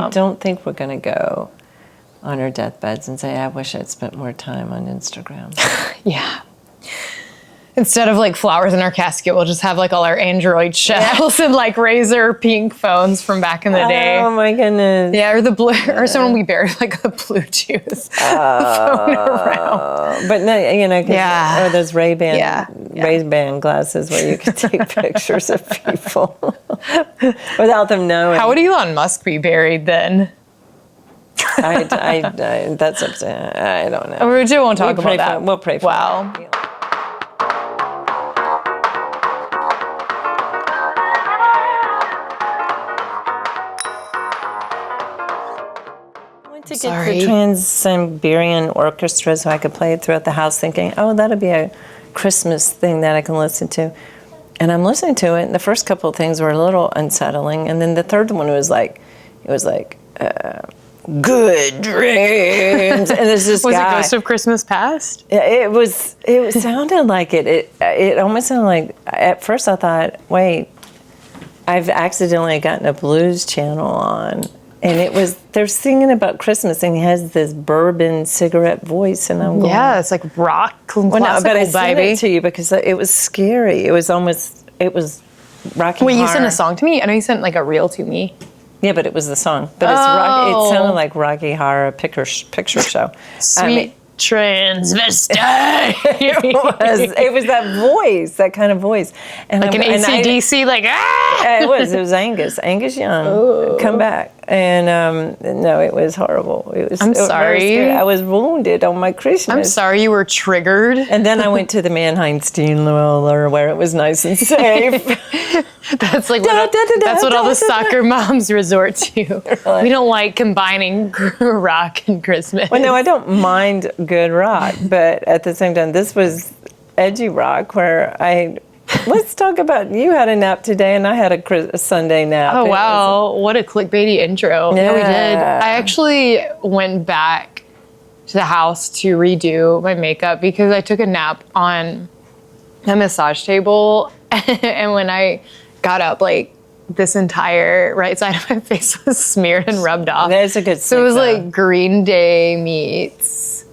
I don't think we're going to go on our deathbeds and say, I wish I'd spent more time on Instagram. Yeah. Instead of like flowers in our casket, we'll just have like all our Android shells and like razor pink phones from back in the day. Oh my goodness. Yeah, or the blue, or someone we buried like a Bluetooth phone around. But no, you know, Yeah. or those Ray-Ban glasses where you can take pictures of people without them knowing. How would Elon Musk be buried then? That's up to, I don't know. We won't talk about that. We'll pray for Wow. him. To get the Trans-Siberian Orchestra so I could play it throughout the house thinking, oh, that'll be a Christmas thing that I can listen to. And I'm listening to it, and the first couple of things were a little unsettling, and then the third one was like, good dreams. And there's this Was guy. it Ghost of Christmas Past? It sounded like it. It almost sounded like, at first I thought, wait, I've accidentally gotten a blues channel on. And they're singing about Christmas, and he has this bourbon cigarette voice, and I'm going, Yeah, it's like rock, classical, no, but I sent baby. it to you because it was scary. It was Rocky Wait, you Horror. sent a song to me? I know you sent like a reel to me. Yeah, but it was the song. But it sounded like Rocky Horror picture show. Sweet transvestite. It was that voice, that kind of voice. And Like an AC/DC, like, ah! It was Angus Young. Come back. And no, it was horrible. I'm sorry. I was wounded on my Christmas. I'm sorry you were triggered. And then I went to the Mannheim Steamroller where it was nice and safe. That's like that's what all the soccer moms resort to. We don't like combining rock and Christmas. Well, no, I don't mind good rock, but at the same time, this was edgy rock where let's talk about, you had a nap today and I had a Sunday nap. Oh, wow. What a clickbaity intro. Yeah, we did. Yeah. I actually went back to the house to redo my makeup because I took a nap on a massage table. And when I got up, like, this entire right side of my face was smeared and rubbed off. That's a good So it was like Green Day meets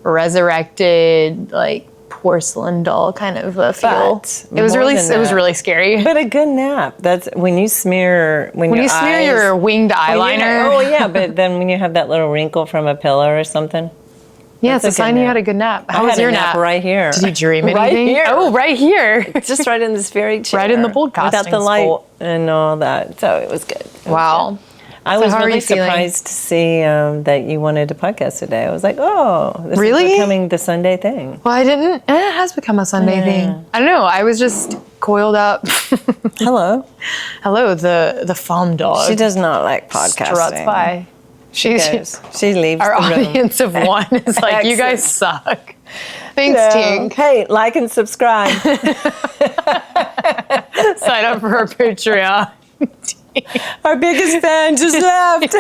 resurrected, like, porcelain doll kind of a feel. It was really scary. But a good nap. That's when you smear when you smear your winged eyeliner. But then when you have that little wrinkle from a pillow or something. Yeah, it's a sign you had a good nap. How was your nap? Right here. Did you dream anything? Right here. Oh, right here. Just right in this very chair. Right in the broadcasting without the light spot. and all that. So it was good. Wow. I was really surprised to see that you wanted to podcast today. I was like, oh, this is becoming the Sunday thing. Well, it has become a Sunday thing. I don't know. I was just coiled up. Hello. Hello, the farm dog. She does not like podcasting. Struts by. She leaves our the room. audience of one is like, you guys suck. Thanks, Tink. Hey, like and subscribe. Sign up for our Patreon. Our biggest fan just left.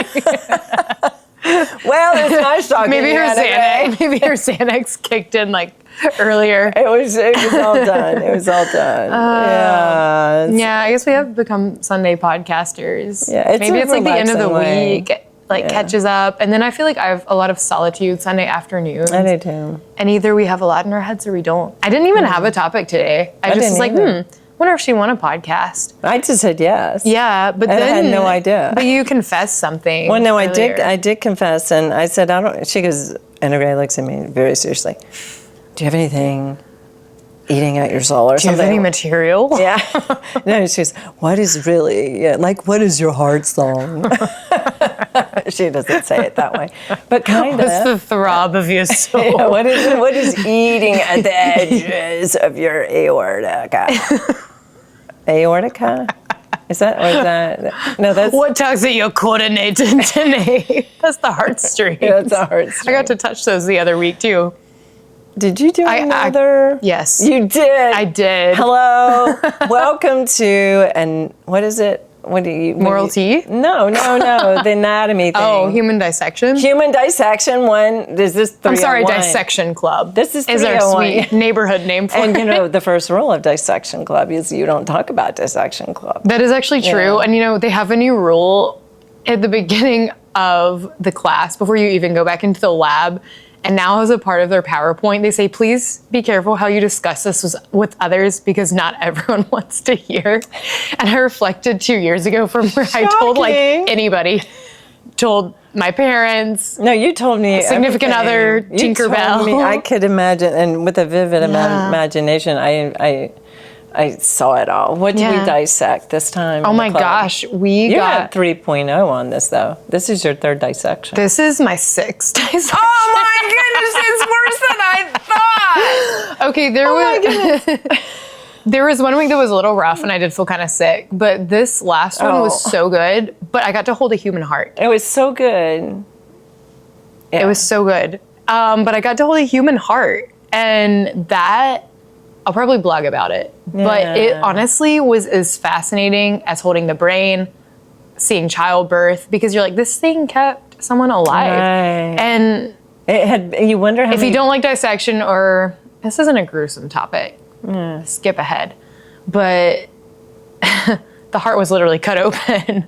Well, it's nice talking maybe to you. Maybe her Xanax kicked in like earlier. It was all done. It was all done. Yeah, I guess we have become Sunday podcasters. Yeah, maybe it's like the end of the week, catches up. And then I feel like I have a lot of solitude Sunday afternoons. I do too. And either we have a lot in our heads or we don't. I didn't even have a topic today. I just was like, wonder if she want a podcast. I just said yes. Yeah, but then I had no idea. But you confessed something. Well, no, earlier. I did confess, and I said I don't. She goes, and Renee looks at me very seriously. Do you have anything eating at your soul or something? Do you have any material? Yeah. No, she goes, what is really what is your heart song? She doesn't say it that way, but kind of. What's the throb of your soul? Yeah, what is eating at the edges of your aorta? Aortica? Is that? No, that's... What tugs at your CHORDAE Tendineae? That's the heartstrings. Yeah, that's a heartstring. I got to touch those the other week, too. Did you do another? Yes. You did? I did. Hello. Welcome to, and what is it? What do you... Moral tea? No. The anatomy thing. Oh, human dissection? Human dissection one. Is this 301? I'm sorry, dissection club. This is 301. Our sweet neighborhood name for it. And the first rule of dissection club is you don't talk about dissection club. That is actually true. Yeah. And they have a new rule at the beginning of the class, before you even go back into the lab, and now as a part of their PowerPoint, they say, please be careful how you discuss this with others because not everyone wants to hear. And I reflected 2 years ago from where I told like anybody, told my parents. No, you told me significant other, Tinkerbell. I could imagine, and with a vivid imagination, I saw it all. What did we dissect this time? Oh my gosh, you got 3.0 on this though. This is your third dissection. This is my sixth dissection. Oh my goodness, it's worse than I thought. Okay, there was 1 week that was a little rough and I did feel kind of sick, but this last one was so good. But I got to hold a human heart. It was so good. Yeah. It was so good. But I got to hold a human heart, and that I'll probably blog about it. Yeah. But it honestly was as fascinating as holding the brain, seeing childbirth, because you're like, this thing kept someone alive. Right. And it had. You wonder how. If you don't like dissection, or this isn't a gruesome topic, skip ahead. But the heart was literally cut open.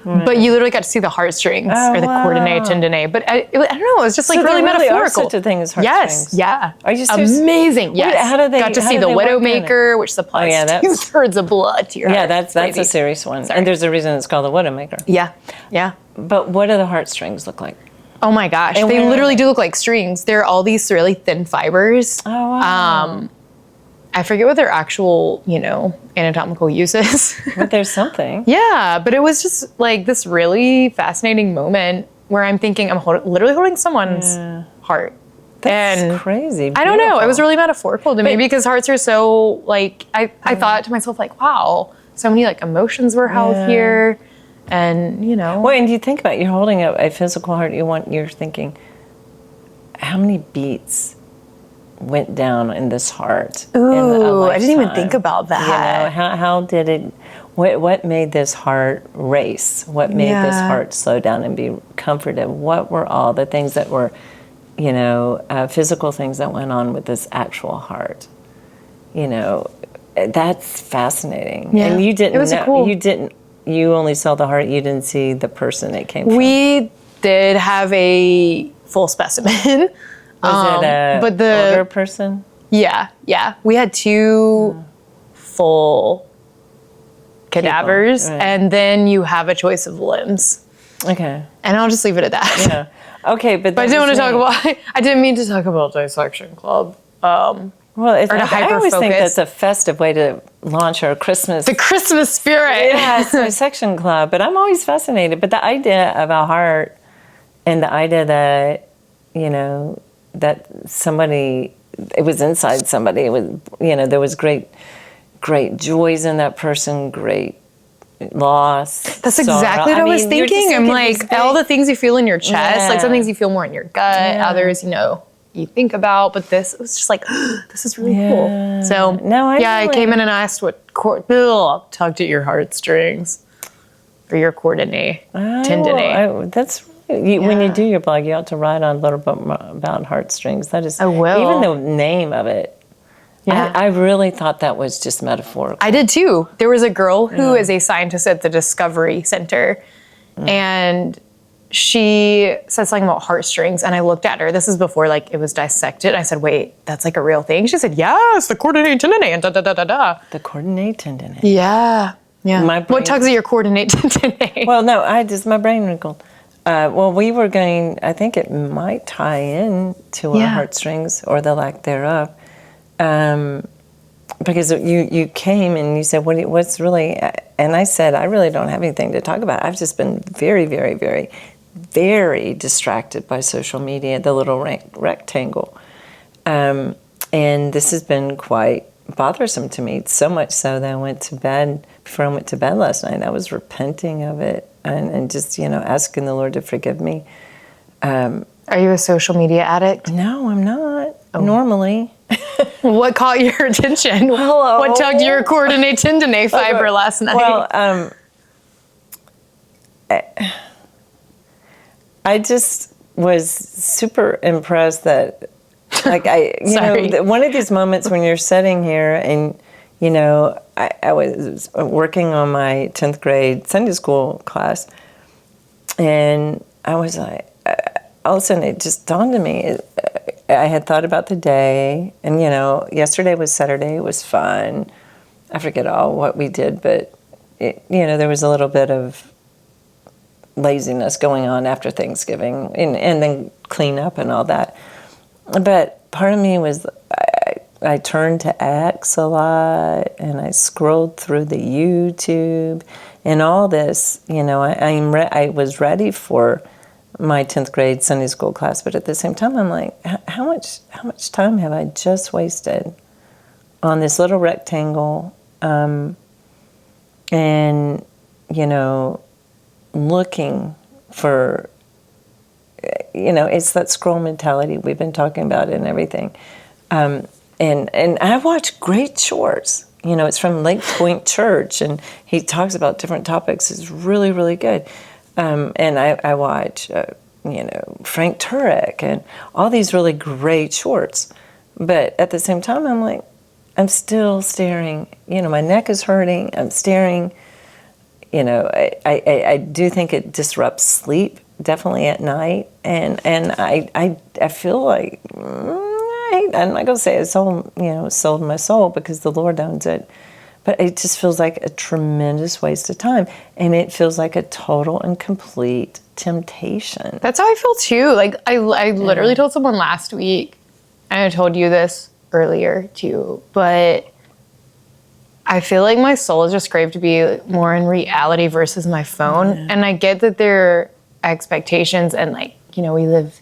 But you literally got to see the heartstrings or the CHORDAE Tendineae. But I don't know, it was just like really metaphorical. Are such a thing as heartstrings. Yes, yeah. Are you serious? Amazing. Yes. Wait, how do they got to see the Widowmaker, which supplies 2/3 of blood to your heart. Yeah, that's a serious one. Sorry. And there's a reason it's called the Widowmaker. Yeah, yeah. But what do the heartstrings look like? Oh my gosh, And they literally do look like strings. They're all these really thin fibers. Oh wow. I forget what their actual, anatomical use is. But there's something. Yeah, but it was just like this really fascinating moment where I'm thinking I'm literally holding someone's heart. That's crazy. I don't know. It was really metaphorical to me because hearts are so like, I thought to myself like, wow, so many like emotions were held here. And, Well, and you think about it, you're holding a physical heart, you're thinking, how many beats went down in this heart? Ooh, I didn't even think about that. How did it, what made this heart race? What made this heart slow down and be comforted? What were all the things that were, physical things that went on with this actual heart? That's fascinating. Yeah. And you didn't it was know, you only saw the heart, you didn't see the person it came from. We did have a full specimen. Was it a older person? Yeah. We had 2 full cadavers, and then you have a choice of limbs. Okay. And I'll just leave it at that. Yeah. Okay, but I didn't want to talk about. I didn't mean to talk about dissection club. Well, I always think that's a festive way to launch our Christmas. The Christmas spirit. Yeah, it's a dissection club. But I'm always fascinated. But the idea of a heart, and the idea that that somebody, it was inside somebody. It was, there was great joys in that person, great loss. That's exactly what I was thinking. I'm like, all the things you feel in your chest, like some things you feel more in your gut, others, you think about, but this, it was just like, this is really cool. So, I came in and asked what tugged at your heartstrings or your CHORDAE Tendineae. That's when you do your blog, you ought to write on a little bit about heartstrings. That is, I will. Even the name of it. Yeah. I really thought that was just metaphorical. I did too. There was a girl who is a scientist at the Discovery Center, and she said something about heartstrings, and I looked at her. This is before it was dissected. I said, "Wait, that's like a real thing?" She said, "Yes, the CHORDAE Tendineae and da da da da da." The CHORDAE Tendineae. Yeah. What tugs at your CHORDAE Tendineae? Well, no, my brain wrinkled. We were going. I think it might tie in to our heartstrings or the lack thereof. Because you came and you said, what's really, and I said, I really don't have anything to talk about. I've just been very, very, very, very distracted by social media, the little rectangle. And this has been quite bothersome to me, so much so that I went to bed, before I went to bed last night, I was repenting of it and just, asking the Lord to forgive me. Are you a social media addict? No, I'm not. Normally. What caught your attention? Hello. What tugged your CHORDAE Tendineae fiber last night? Well, I just was super impressed that, one of these moments when you're sitting here and, I was working on my 10th grade Sunday school class, And I was like, all of a sudden it just dawned on me. I had thought about the day, and yesterday was Saturday. It was fun. I forget all what we did, but there was a little bit of laziness going on after Thanksgiving, and then clean up and all that. But part of me was, I turned to X a lot, and I scrolled through the YouTube and all this. I was ready for my 10th grade Sunday school class, but at the same time, I'm like, how much time have I just wasted on this little rectangle? And looking for, it's that scroll mentality we've been talking about and everything. And I watch great shorts. It's from Lake Point Church, and he talks about different topics. It's really, really good. And I watch, Frank Turek and all these really great shorts. But at the same time, I'm like, I'm still staring. My neck is hurting. I'm staring. I do think it disrupts sleep, definitely at night. And I feel like, I'm not going to say it's sold my soul, because the Lord owns it. But it just feels like a tremendous waste of time. And it feels like a total and complete temptation. That's how I feel too. Like I literally told someone last week, and I told you this earlier too, but I feel like my soul is just craved to be more in reality versus my phone. Yeah. And I get that there are expectations, and we live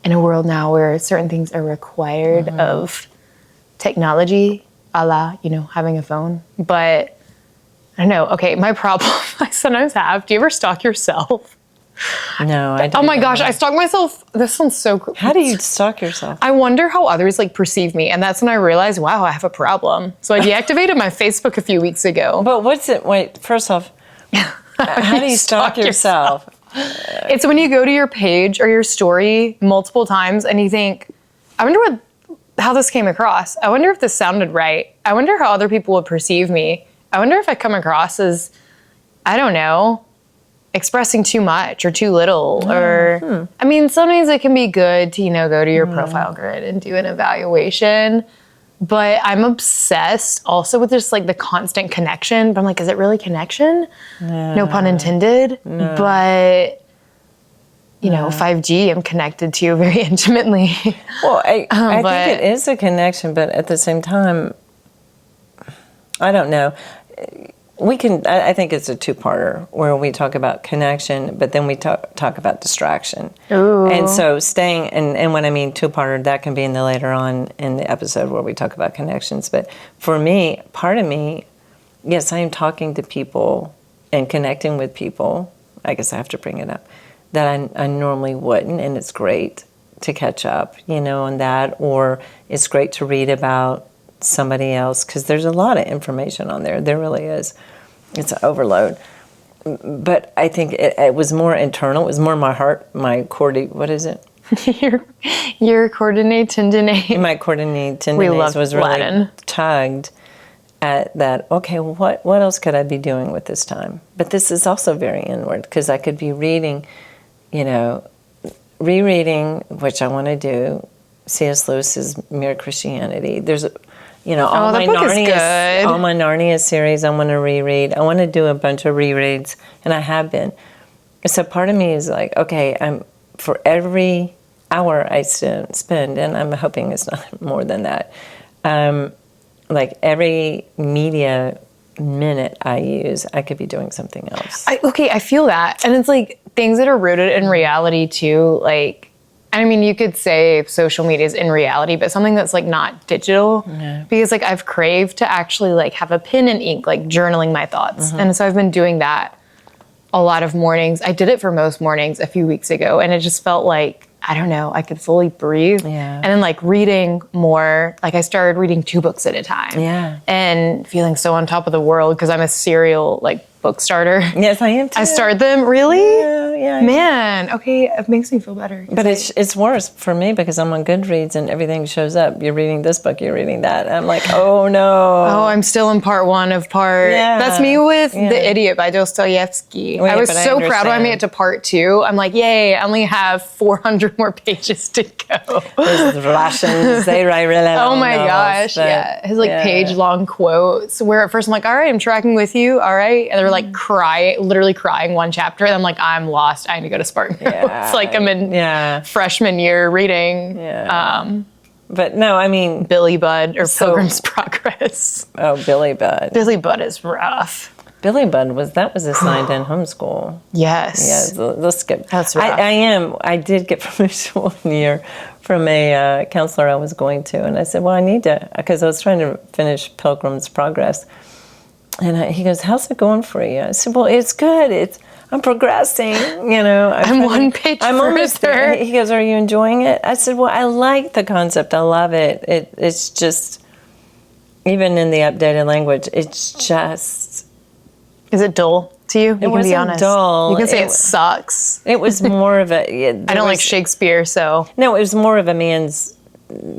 in a world now where certain things are required of technology, a la, having a phone. But I don't know. Okay, my problem I sometimes have. Do you ever stalk yourself? No, I don't. Oh my gosh, I stalk myself. This sounds so cool. How do you stalk yourself? I wonder how others perceive me. And that's when I realized, wow, I have a problem. So I deactivated my Facebook a few weeks ago. But wait, first off, how do you stalk yourself? It's when you go to your page or your story multiple times and you think, I wonder how this came across. I wonder if this sounded right. I wonder how other people would perceive me. I wonder if I come across as, I don't know, expressing too much or too little. I mean, sometimes it can be good to, go to your profile grid and do an evaluation. But I'm obsessed also with just the constant connection. But I'm like, is it really connection? No pun intended. No. But, 5G I'm connected to very intimately. Well, I think it is a connection, but at the same time, I don't know. I think it's a two-parter where we talk about connection, but then we talk about distraction. Ooh. And so staying, and when I mean two-parter, that can be in the later on in the episode where we talk about connections. But for me, part of me, yes, I am talking to people and connecting with people. I guess I have to bring it up, that I normally wouldn't, and it's great to catch up, on that, or it's great to read about somebody else, because there's a lot of information on there. There really is. It's an overload. But I think it was more internal. It was more my heart, what is it? Your CHORDAE Tendineae. My CHORDAE Tendineae was really Latin. Tugged at that, okay, what else could I be doing with this time? But this is also very inward, because I could be reading, rereading, which I want to do, C.S. Lewis's Mere Christianity. There's all my Narnia series I want to reread. I want to do a bunch of rereads, and I have been. So part of me is like, okay, for every hour I spend, and I'm hoping it's not more than that, every media minute I use, I could be doing something else. I feel that. And it's things that are rooted in reality too, I mean, you could say social media is in reality, but something that's not digital. Yeah. Because I've craved to actually have a pen and ink, journaling my thoughts. And so I've been doing that a lot of mornings. I did it for most mornings a few weeks ago, and it just felt I don't know, I could fully breathe. Yeah. And then reading more, I started reading 2 books at a time. Yeah. And feeling so on top of the world, because I'm a serial book starter. Yes, I am too. I started them, really? yeah. Man, okay, it makes me feel better. But it's worse for me because I'm on Goodreads and everything shows up. You're reading this book, you're reading that. And I'm like, oh no. Oh, I'm still in part 1 of part. Yeah. That's me with The Idiot by Dostoevsky. Wait, I was but I so proud when I understand. made it to part 2. I'm like, yay, I only have 400 more pages to go. Those Russians, they write really long Oh my novels, gosh, but- yeah. His like page-long quotes where at first I'm like, all right, I'm tracking with you, all right. And they're like literally crying one chapter. And I'm like, I'm lost. I need to go to Spartan. It's like I'm in freshman year reading But no, I mean, Billy Budd or Pilgrim's Progress. oh, Billy Budd. Billy Budd is rough. Billy Budd was assigned in homeschool. Yes. Yeah, let's skip. That's rough. I did get permission one year from a counselor I was going to, and I said, well, I need to, because I was trying to finish Pilgrim's Progress. And he goes, how's it going for you? I said, well, it's good. I'm progressing, you know. I'm one page almost further. there. He goes, are you enjoying it? I said, well, I like the concept. I love it. It's just, even in the updated language, it's just. Is it dull to you? You can wasn't be honest. dull. You can say it sucks. It was more of a. I don't like Shakespeare, so. No, it was more of a man's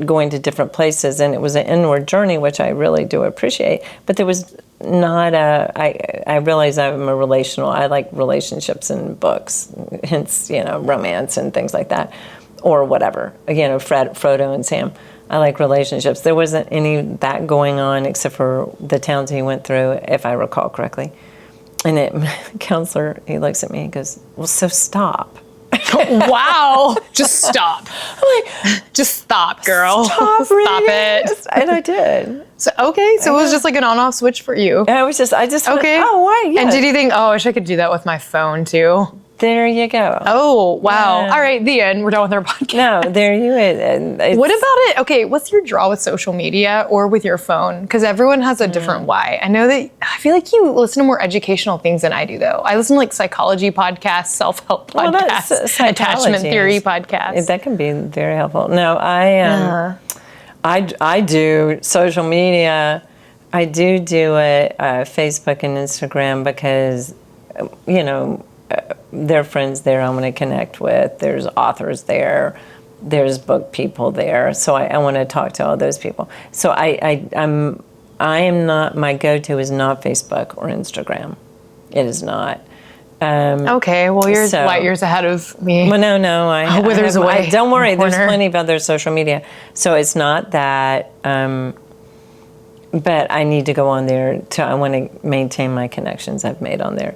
going to different places, and it was an inward journey, which I really do appreciate. But there was not I realize I'm a relational. I like relationships in books, hence, you know, romance and things like that, or whatever. You know, Frodo and Sam. I like relationships. There wasn't any of that going on except for the towns he went through, if I recall correctly. And counselor, he looks at me and goes, well, so stop. Wow. Just stop. Just stop, girl. Stop it. And I did. So, okay, so it was just like an on-off switch for you. And I just Okay. went, oh, why? Yeah. And did you think, oh, I wish I could do that with my phone too? There you go. Oh, wow. Yeah. All right, the end. We're done with our podcast. No, there you is. What about it? Okay, what's your draw with social media or with your phone? Because everyone has a different why. I know that, I feel like you listen to more educational things than I do, though. I listen to like psychology podcasts, self-help Well, podcasts, that's attachment psychology. theory podcasts. That can be very helpful. No, I do social media. I do it, Facebook and Instagram, because, you know, there are friends there I want to connect with. There's authors there. There's book people there. So I want to talk to all those people. So I am not, my go-to is not Facebook or Instagram. It is not. Okay, well, you're light years ahead of me. Well, no, I withers have- away. don't worry, in the there's corner. plenty of other social media. So it's not that, but I need to go on there I want to maintain my connections I've made on there.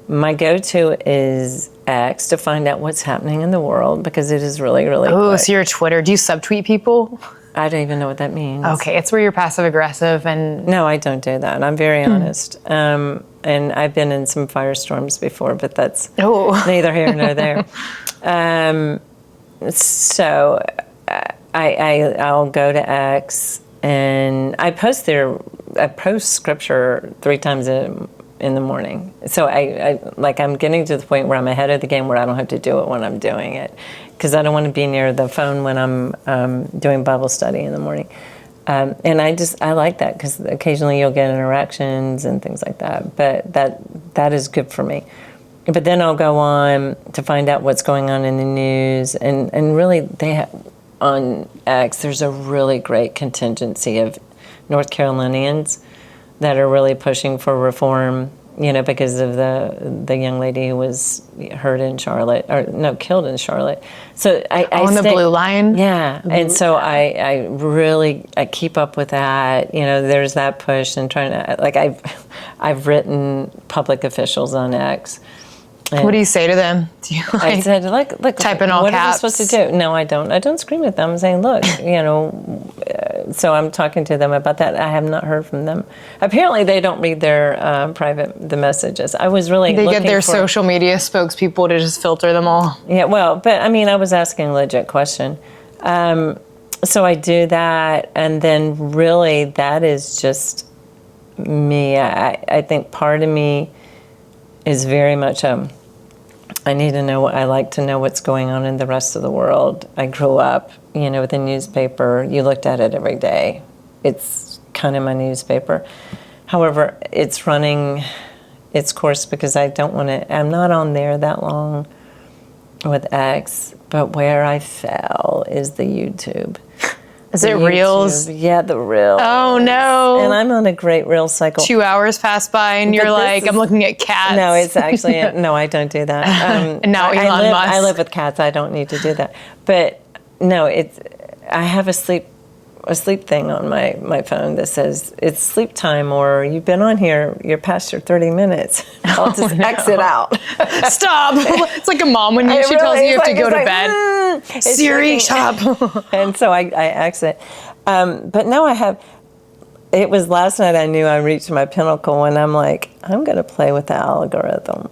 My go-to is X to find out what's happening in the world, because it is really, really Oh, quick. so you're Twitter. Do you subtweet people? I don't even know what that means. Okay, it's where you're passive aggressive and No, I don't do that. I'm very honest. And I've been in some firestorms before, but that's neither here nor there. So I'll go to X, and I post there. I post scripture 3 times in the morning. So I'm getting to the point where I'm ahead of the game, where I don't have to do it when I'm doing it, because I don't want to be near the phone when I'm doing Bible study in the morning. And I like that, because occasionally you'll get interactions and things like that. But that is good for me. But then I'll go on to find out what's going on in the news, and really on X there's a really great contingency of North Carolinians that are really pushing for reform, you know, because of the young lady who was killed in Charlotte. So on the Blue Line. Yeah, and so I really keep up with that. You know, there's that push, and trying to, like, I've written public officials on X. What do you say to them? Do you I said, look, type in all what caps? are we supposed to do? No, I don't. I don't scream at them. I'm saying, look, you know. So I'm talking to them about that. I have not heard from them. Apparently, they don't read their the messages. I was really They looking get their for, social media spokespeople to just filter them all. Yeah, well, but I mean, I was asking a legit question. So I do that, and then really that is just me. I think part of me is very much I need to know. I like to know what's going on in the rest of the world. I grew up, you know, with a newspaper. You looked at it every day. It's kind of my newspaper. However, it's running its course because I don't want to. I'm not on there that long with X, but where I fell is the YouTube. Is it Reels? Yeah, the Reels. Oh, no. And I'm on a great Reels cycle. 2 hours pass by and you're like, I'm looking at cats. No, it's actually, no, I don't do that. And now Elon Musk. I live with cats. I don't need to do that. But no, I have a sleep thing on my phone that says it's sleep time, or you've been on here, you're past your 30 minutes. I'll just exit out. Stop. It's like a mom when she tells you have to go to bed. Siri, shut up. And so I exit. But no, it was last night I knew I reached my pinnacle when I'm like, I'm going to play with the algorithm.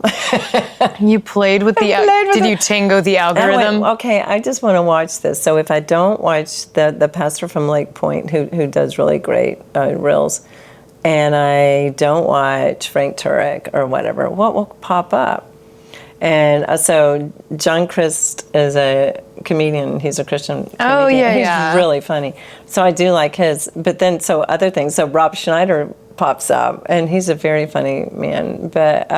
You played with did you tango the algorithm? Okay, I just want to watch this. So if I don't watch the pastor from Lake Point who does really great reels, and I don't watch Frank Turek or whatever, what will pop up? And so John Christ is a comedian. He's a Christian comedian. Oh, yeah, He's really funny. So I do like his. But then, so other things. So Rob Schneider pops up, and he's a very funny man. But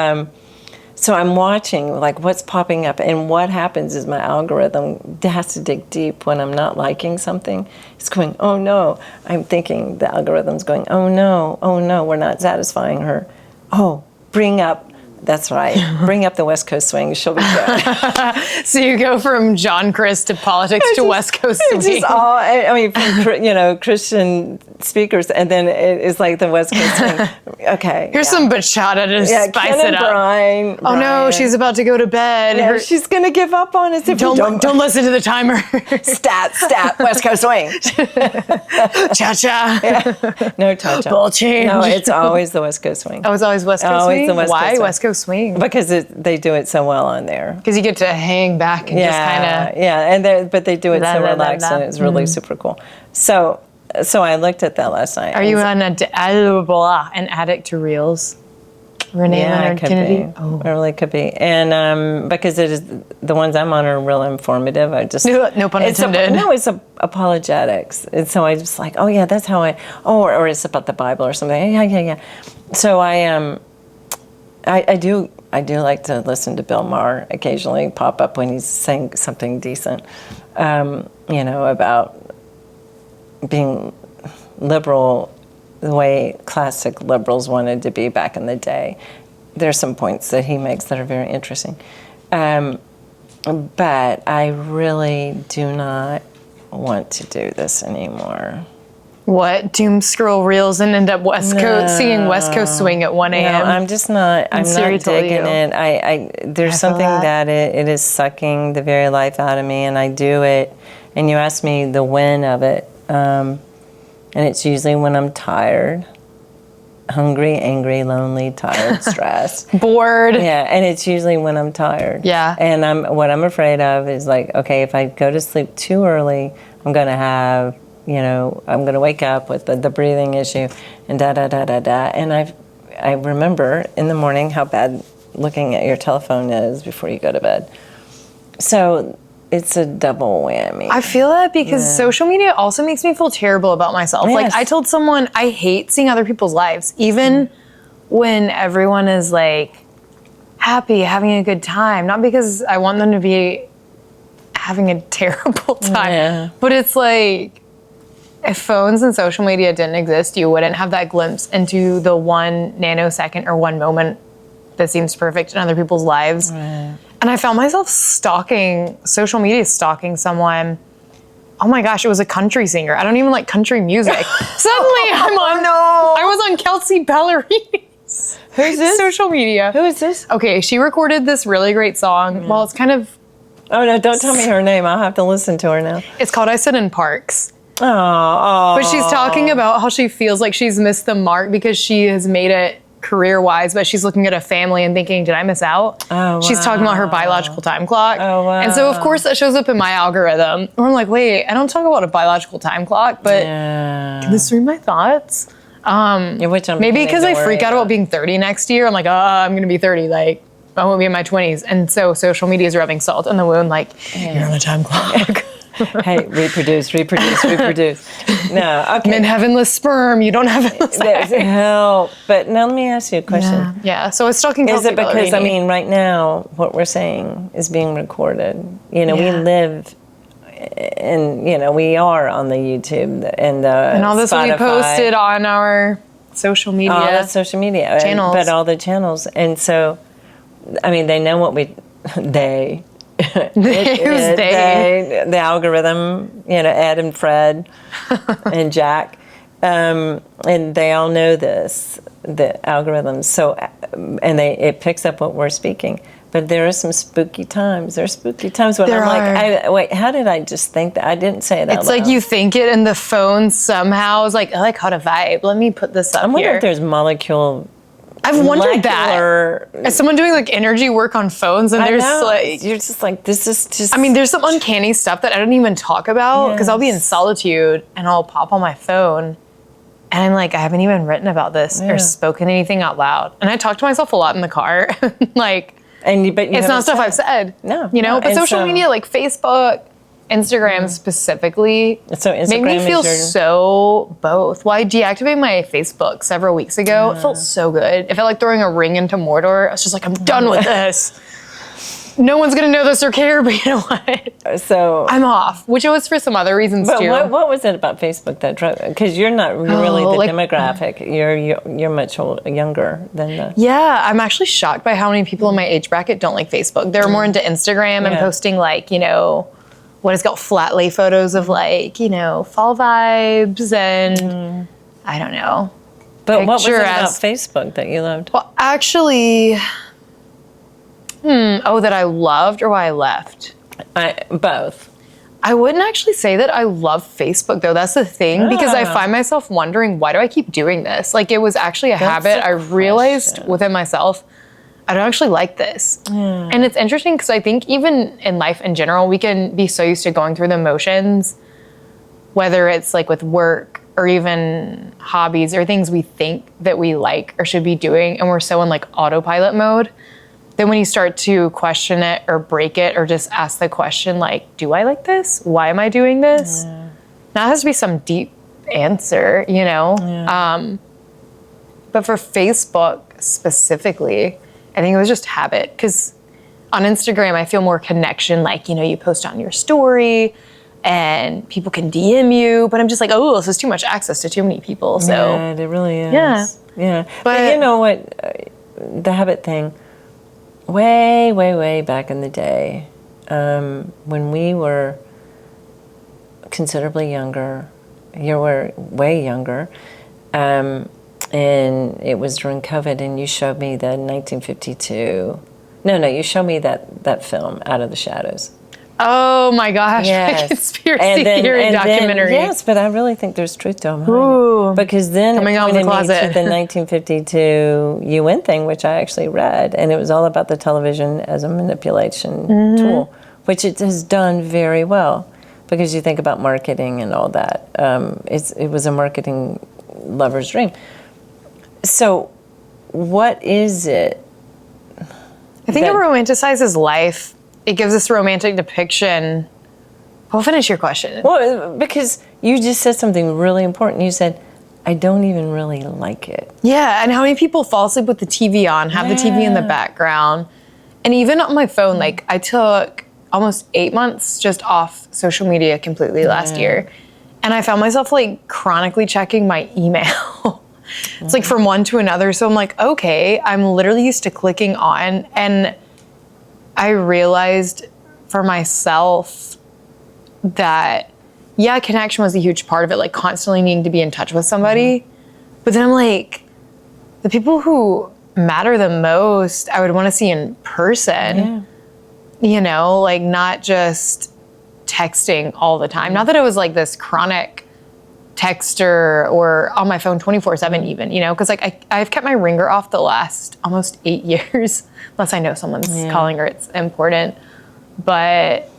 so I'm watching, like, what's popping up. And what happens is my algorithm has to dig deep when I'm not liking something. It's going, oh, no. I'm thinking the algorithm's going, oh, no, we're not satisfying her. Oh, bring up. That's right. Bring up the West Coast swing. She'll be good. So you go from John Christ to politics to West Coast swing. Just all, I mean, from, Christian speakers, and then it's like the West Coast swing. Okay. Here's some bachata to spice Ken it up. Brian. Oh no, she's about to go to bed. Yeah, she's gonna give up on us if we don't. Don't listen to the timer. Stat. West Coast swing. Cha-cha. Yeah. No cha-cha. Ball change. No, it's always the West Coast swing. Oh, it's always West Coast Always swing? the West Why Coast swing. West Coast swing? Because they do it so well on there. Because you get to hang back and just kind of... Yeah, but they do it so relaxed, and it's really Mm-hmm. super cool. So I looked at that last night. Are you an addict to Reels? Renee, Leonard, Kennedy? Oh. It really could be. And because it is, the ones I'm on are real informative. I just... No pun intended. It's apologetics. And so I just like, oh yeah, that's how or it's about the Bible or something. Yeah. So I do like to listen to Bill Maher occasionally pop up when he's saying something decent, about being liberal the way classic liberals wanted to be back in the day. There's some points that he makes that are very interesting. But I really do not want to do this anymore. What? Doom scroll Reels and end up singing West Coast swing at 1 a.m.? No, I'm just not. I'm not digging it. There's something that it is sucking the very life out of me, and I do it. And you ask me the when of it, and it's usually when I'm tired, hungry, angry, lonely, tired, stressed, bored. Yeah, and it's usually when I'm tired. Yeah. And what I'm afraid of is like, okay, if I go to sleep too early, I'm going to have. I'm going to wake up with the breathing issue and da-da-da-da-da. And I remember in the morning how bad looking at your telephone is before you go to bed. So it's a double whammy. I feel that because social media also makes me feel terrible about myself. Yes. Like I told someone I hate seeing other people's lives, even when everyone is like happy, having a good time. Not because I want them to be having a terrible time, but it's like, if phones and social media didn't exist, you wouldn't have that glimpse into the 1 nanosecond or 1 moment that seems perfect in other people's lives. Right. And I found myself stalking someone. Oh my gosh, it was a country singer. I don't even like country music. Suddenly I was on Kelsey Ballerini's. Who's this? Social media. Who is this? Okay, she recorded this really great song. Well, it's kind of... Oh no, don't tell me her name. I'll have to listen to her now. It's called I Sit in Parks. Oh. But she's talking about how she feels like she's missed the mark because she has made it career-wise, but she's looking at a family and thinking, did I miss out? Oh, wow. She's talking about her biological time clock. Oh, wow. And so, of course, that shows up in my algorithm. Where I'm like, wait, I don't talk about a biological time clock, but can this read my thoughts? Which I'm maybe because I freak out about being 30 next year. I'm like, I'm going to be 30. Like, I won't be in my 20s. And so social media is rubbing salt in the wound, like, you're on the time clock. Hey, reproduce. No, okay. Men have endless sperm. You don't have endless eggs. Hell. But now let me ask you a question. Yeah. So it's stalking. Is it because, I mean, right now, what we're saying is being recorded. You know, we live and, you know, we are on the YouTube and the and all this will be Spotify. posted on our social media. All the social media. Channels. But all the channels. And so, I mean, they know what they... the algorithm, you know, Ed and Fred and Jack, and they all know this, the algorithms. So, and it picks up what we're speaking. But there are some spooky times. There are spooky times when I'm like, wait, how did I just think that? I didn't say it out loud. It's like you think it, and the phone somehow is like, oh, I caught a vibe. Let me put this up here. I wonder if there's molecule. I've wondered that. As someone doing like energy work on phones, and there's like, you're just like, this is just. I mean, there's some uncanny stuff that I don't even talk about because I'll be in solitude and I'll pop on my phone, and I'm like, I haven't even written about this or spoken anything out loud. And I talk to myself a lot in the car, like, but it's not stuff I've said. No, you know. But social media, like Facebook, Instagram specifically, so Instagram made me feel so both. Well, I deactivated my Facebook several weeks ago. It felt so good. It felt like throwing a ring into Mordor. I was just like, I'm done with this. No one's gonna know this or care, but you know what? So I'm off, which it was for some other reasons too. What was it about Facebook that drove? Because you're not really the demographic. You're much younger than the. Yeah, I'm actually shocked by how many people in my age bracket don't like Facebook. They're more into Instagram and posting like, you know, what is called flat lay photos of like, you know, fall vibes and I don't know. But what was it about Facebook that you loved? Well, actually, that I loved or why I left? Both. I wouldn't actually say that I love Facebook though. That's the thing because I find myself wondering, why do I keep doing this? Like it was actually a habit. I realized within myself, I don't actually like this. And it's interesting because I think even in life in general, we can be so used to going through the motions, whether it's like with work or even hobbies or things we think that we like or should be doing. And we're so in like autopilot mode. Then when you start to question it or break it or just ask the question like, do I like this? Why am I doing this? Now it has to be some deep answer, you know? But for Facebook specifically, I think it was just habit because on Instagram, I feel more connection. Like, you know, you post on your story and people can DM you, but I'm just like, oh, this is too much access to too many people. So yeah, it really is. Yeah. But you know what, the habit thing, way back in the day, when we were considerably younger, you were way younger, and it was during COVID, and you showed me the 1952. No, you showed me that film, Out of the Shadows. Oh my gosh, yes. Conspiracy theory documentary. Yes, but I really think there's truth to it. Because then coming out of the closet to the 1952 UN thing, which I actually read, and it was all about the television as a manipulation tool, which it has done very well. Because you think about marketing and all that, it was a marketing lover's dream. So, what is it? I think it romanticizes life. It gives us a romantic depiction. I'll finish your question. Well, because you just said something really important. You said, I don't even really like it. Yeah, and how many people fall asleep with the TV on, have the TV in the background. And even on my phone, like I took almost 8 months just off social media completely last year. And I found myself like chronically checking my email. It's like from one to another. So I'm like, okay, I'm literally used to clicking on. And I realized for myself that, yeah, connection was a huge part of it, like constantly needing to be in touch with somebody. But then I'm like, the people who matter the most, I would want to see in person, you know, like not just texting all the time. Not that I was like this chronic texter or on my phone 24/7 even, you know, because like I've kept my ringer off the last almost 8 years, unless I know someone's calling or it's important. But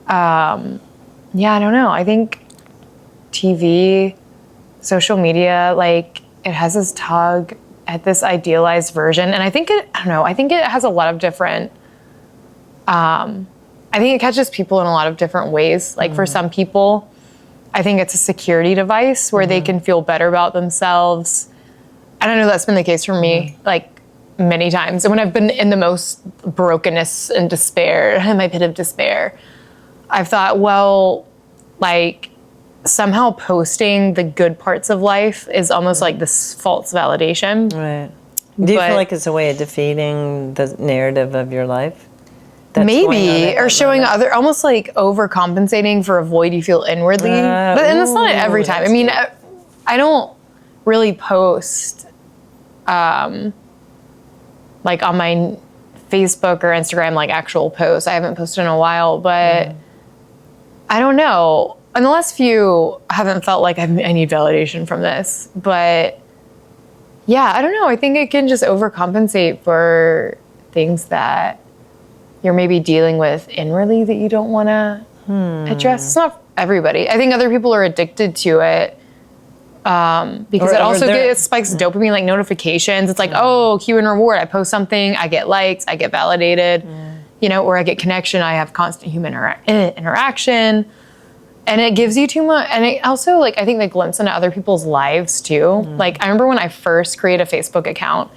yeah, I don't know. I think TV, social media, like it has this tug at this idealized version. And I think it has a lot of different I think it catches people in a lot of different ways. Like for some people, I think it's a security device where they can feel better about themselves. I don't know, that's been the case for me, like many times. And when I've been in the most brokenness and despair, in my pit of despair, I've thought, well, like somehow posting the good parts of life is almost like this false validation. Right. Do you feel like it's a way of defeating the narrative of your life? That's maybe, or showing other, almost like overcompensating for a void you feel inwardly. And that's not every time. I mean, I don't really post, like on my Facebook or Instagram, like actual posts. I haven't posted in a while, but I don't know. In the last few, I haven't felt like I need validation from this, but yeah, I don't know. I think it can just overcompensate for things that you're maybe dealing with inwardly that you don't want to address. It's not everybody. I think other people are addicted to it because it also it spikes dopamine, like notifications. It's like, oh, cue and reward. I post something, I get likes, I get validated, you know, or I get connection. I have constant human interaction. And it gives you too much. And it also, like, I think they glimpse into other people's lives too. Like, I remember when I first created a Facebook account,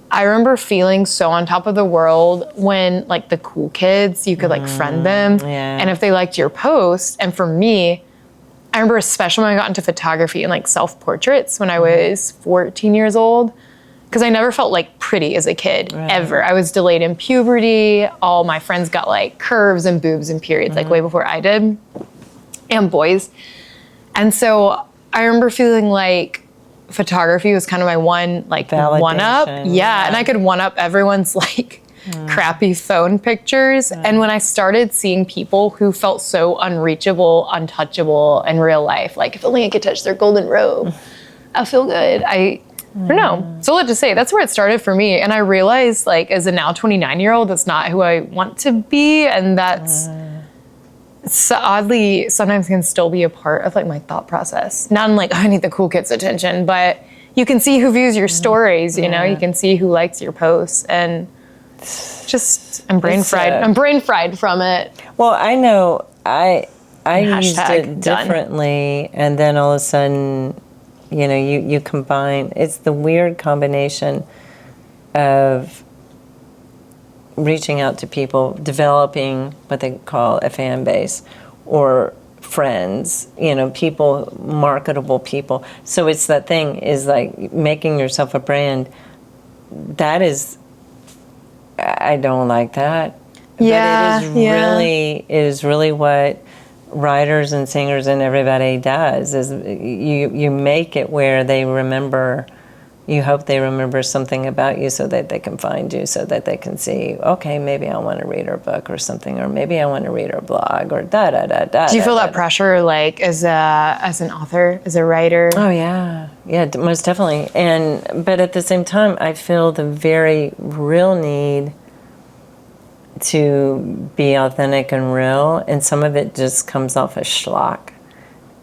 I remember feeling so on top of the world when, like, the cool kids, you could, like, friend them. Yeah. And if they liked your post. And for me, I remember especially when I got into photography and, like, self-portraits when I was 14 years old. Because I never felt, like, pretty as a kid, ever. I was delayed in puberty. All my friends got, like, curves and boobs and periods, like, way before I did. And boys. And so I remember feeling like photography was kind of my one, like, one-up. Yeah, and I could one-up everyone's, like, crappy phone pictures. And when I started seeing people who felt so unreachable, untouchable in real life, like, if only I could touch their golden robe, I'll feel good. I don't know. So let's just say that's where it started for me. And I realized, like, as a now 29-year-old, that's not who I want to be. And that's... So oddly, sometimes can still be a part of, like, my thought process. Not in, like, oh, I need the cool kids' attention, but you can see who views your stories, you know? You can see who likes your posts, and just, I'm brain fried. I'm brain fried from it. Well, I know I used it done. differently, and then all of a sudden, you know, you combine, it's the weird combination of reaching out to people, developing what they call a fan base or friends, you know, people, marketable people. So it's that thing is like making yourself a brand. That is, I don't like that. Yeah, but it is really what writers and singers and everybody does, is you make it where they remember. You hope they remember something about you so that they can find you, so that they can see, okay, maybe I want to read her book or something, or maybe I want to read her blog, or da-da-da-da. Do you feel that pressure, like, as an author, as a writer? Oh, yeah. Yeah, most definitely. But at the same time, I feel the very real need to be authentic and real, and some of it just comes off as schlock.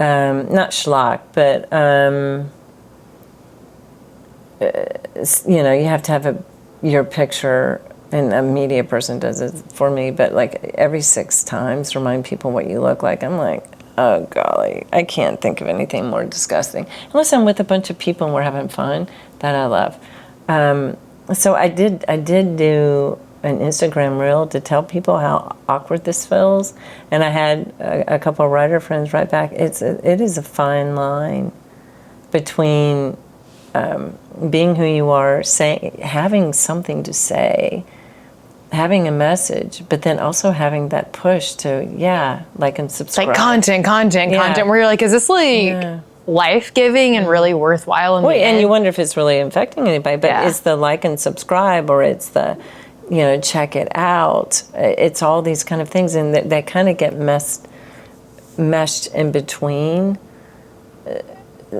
Not schlock, but... you know, you have to have your picture, and a media person does it for me, but like every 6 times remind people what you look like. I'm like, oh golly, I can't think of anything more disgusting. Unless I'm with a bunch of people and we're having fun, that I love. So I did do an Instagram reel to tell people how awkward this feels, and I had a couple of writer friends write back. It is a fine line between being who you are, having something to say, having a message, but then also having that push to, like and subscribe. Like content, where you're like, is this like life-giving and really worthwhile in the end? And you wonder if it's really affecting anybody, but it's the like and subscribe, or it's the, you know, check it out. It's all these kind of things, and they kind of get meshed in between.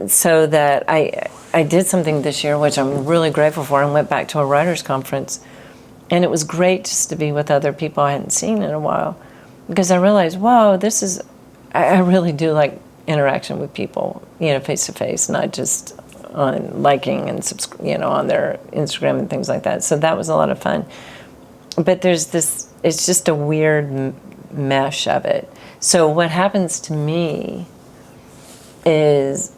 So that I did something this year, which I'm really grateful for, and went back to a writer's conference. And it was great just to be with other people I hadn't seen in a while, because I realized, wow, I really do like interaction with people, you know, face to face, not just on liking and you know, on their Instagram and things like that. So that was a lot of fun. But there's this, it's just a weird mesh of it. So what happens to me is,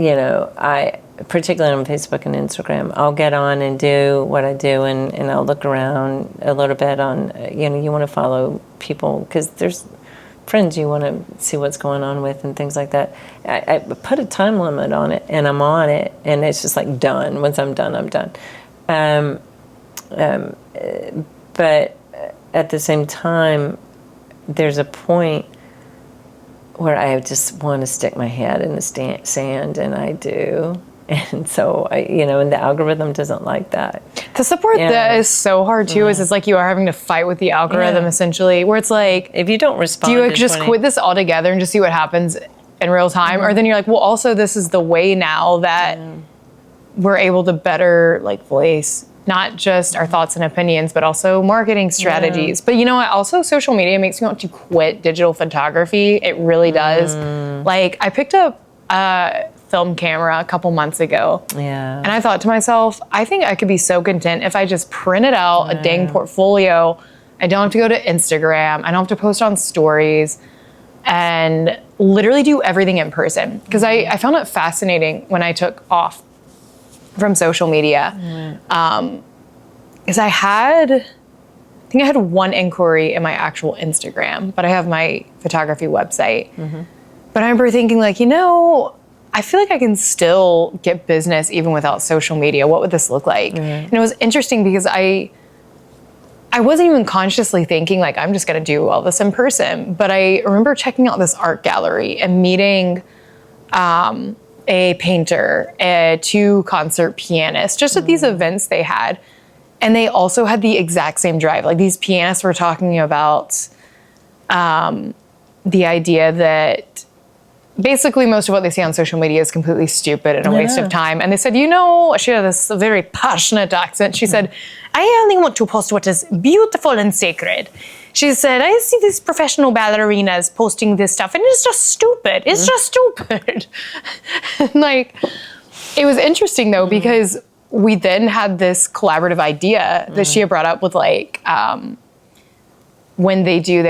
I, particularly on Facebook and Instagram, I'll get on and do what I do, and I'll look around a little bit on, you want to follow people because there's friends you want to see what's going on with and things like that. I put a time limit on it, and I'm on it, and it's just like done. Once I'm done, I'm done. But at the same time, there's a point where I just want to stick my head in the sand, and I do. And so, and the algorithm doesn't like that. The support that is so hard too is it's like you are having to fight with the algorithm essentially, where it's like, if you don't respond, do you just quit this altogether and just see what happens in real time? Or then you're like, well, also this is the way now that we're able to better like voice not just our thoughts and opinions, but also marketing strategies. But you know what? Also, social media makes me want to quit digital photography. It really does. Like, I picked up a film camera a couple months ago. And I thought to myself, I think I could be so content if I just printed out a dang portfolio. I don't have to go to Instagram. I don't have to post on stories and literally do everything in person. Because I found it fascinating when I took off from social media. Because I think I had one inquiry in my actual Instagram, but I have my photography website. But I remember thinking like, I feel like I can still get business even without social media. What would this look like? And it was interesting because I wasn't even consciously thinking like, I'm just gonna do all this in person. But I remember checking out this art gallery and meeting a painter, 2 concert pianists, just at these events they had. And they also had the exact same drive. Like, these pianists were talking about the idea that basically most of what they see on social media is completely stupid and a waste of time. And they said, she had this very passionate accent. She said, I only want to post what is beautiful and sacred. She said, I see these professional ballerinas posting this stuff, and it's just stupid. It's just stupid. Like, it was interesting, though, because we then had this collaborative idea that she had brought up with, like, when they do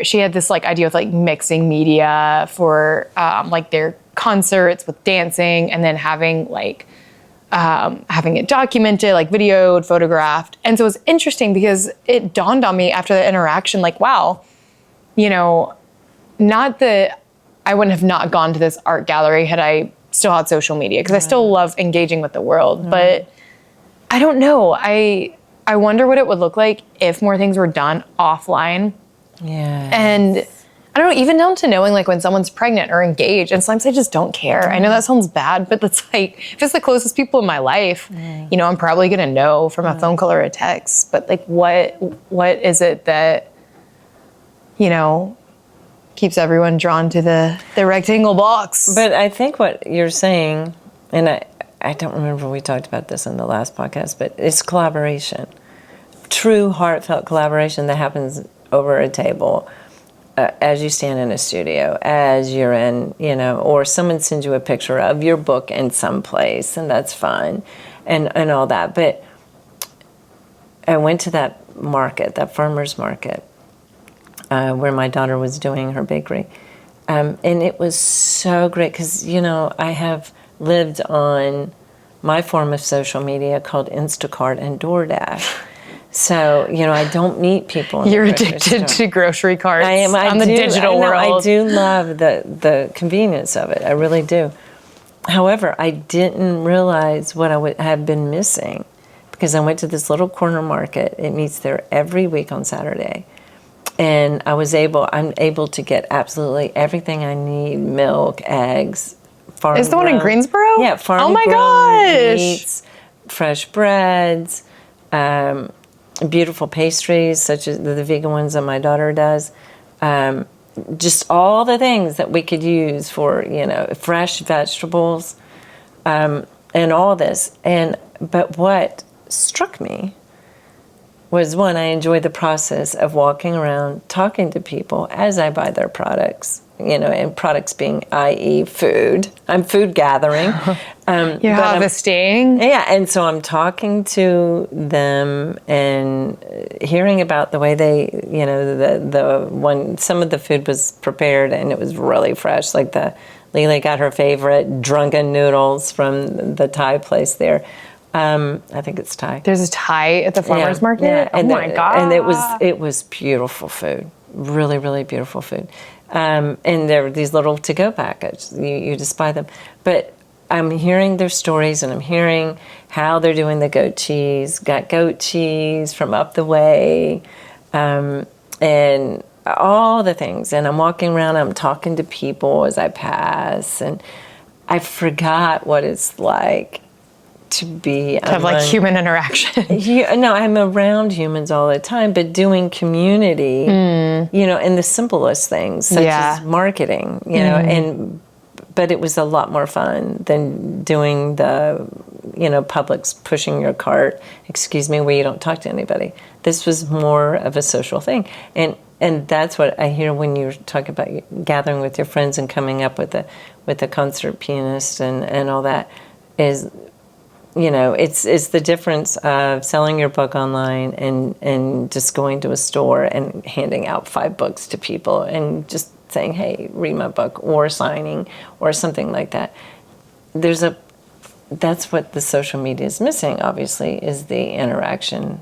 she had this, like, idea with, like, mixing media for, like, their concerts with dancing, and then having, like, having it documented, like videoed, photographed. And so it was interesting because it dawned on me after the interaction, like, wow, not that I wouldn't have not gone to this art gallery had I still had social media, because I still love engaging with the world. But I don't know. I wonder what it would look like if more things were done offline. And I don't know, even down to knowing like when someone's pregnant or engaged, and sometimes I just don't care. I know that sounds bad, but it's like, if it's the closest people in my life, I'm probably gonna know from a phone call or a text. But like, what is it that, keeps everyone drawn to the rectangle box? But I think what you're saying, and I don't remember we talked about this in the last podcast, but it's collaboration. True heartfelt collaboration that happens over a table. As you stand in a studio, as you're in, or someone sends you a picture of your book in some place, and that's fun, and all that. But I went to that market, that farmer's market, where my daughter was doing her bakery. And it was so great because, I have lived on my form of social media called Instacart and DoorDash. So, I don't meet people. You're addicted to grocery carts on the digital world. I do love the convenience of it. I really do. However, I didn't realize what I had been missing because I went to this little corner market. It meets there every week on Saturday. And I'm able to get absolutely everything I need: milk, eggs, farm. Is the one in Greensboro? Yeah, farm. Oh my gosh! Meats, fresh breads, beautiful pastries such as the vegan ones that my daughter does. Just all the things that we could use for fresh vegetables, and all this. But what struck me was one, I enjoy the process of walking around, talking to people as I buy their products, and products being, i.e., food. I'm food gathering. You're harvesting. Yeah, and so I'm talking to them and hearing about the way they, some of the food was prepared and it was really fresh. Like Lily got her favorite drunken noodles from the Thai place there. I think it's Thai. There's a Thai at the farmer's market? Yeah. Oh my God. And it was beautiful food. Really, really beautiful food. And there were these little to-go packets. You just buy them. But I'm hearing their stories and I'm hearing how they're doing the goat cheese. Got goat cheese from up the way. And all the things. And I'm walking around, I'm talking to people as I pass. And I forgot what it's like to be have like human interaction. No, I'm around humans all the time, but doing community, in the simplest things, such as marketing, but it was a lot more fun than doing the, Publix pushing your cart, excuse me, where you don't talk to anybody. This was more of a social thing. And that's what I hear when you talk about gathering with your friends and coming up with a concert pianist and all that is, it's the difference of selling your book online and just going to a store and handing out 5 books to people and just saying, hey, read my book, or signing, or something like that. That's what the social media is missing, obviously, is the interaction.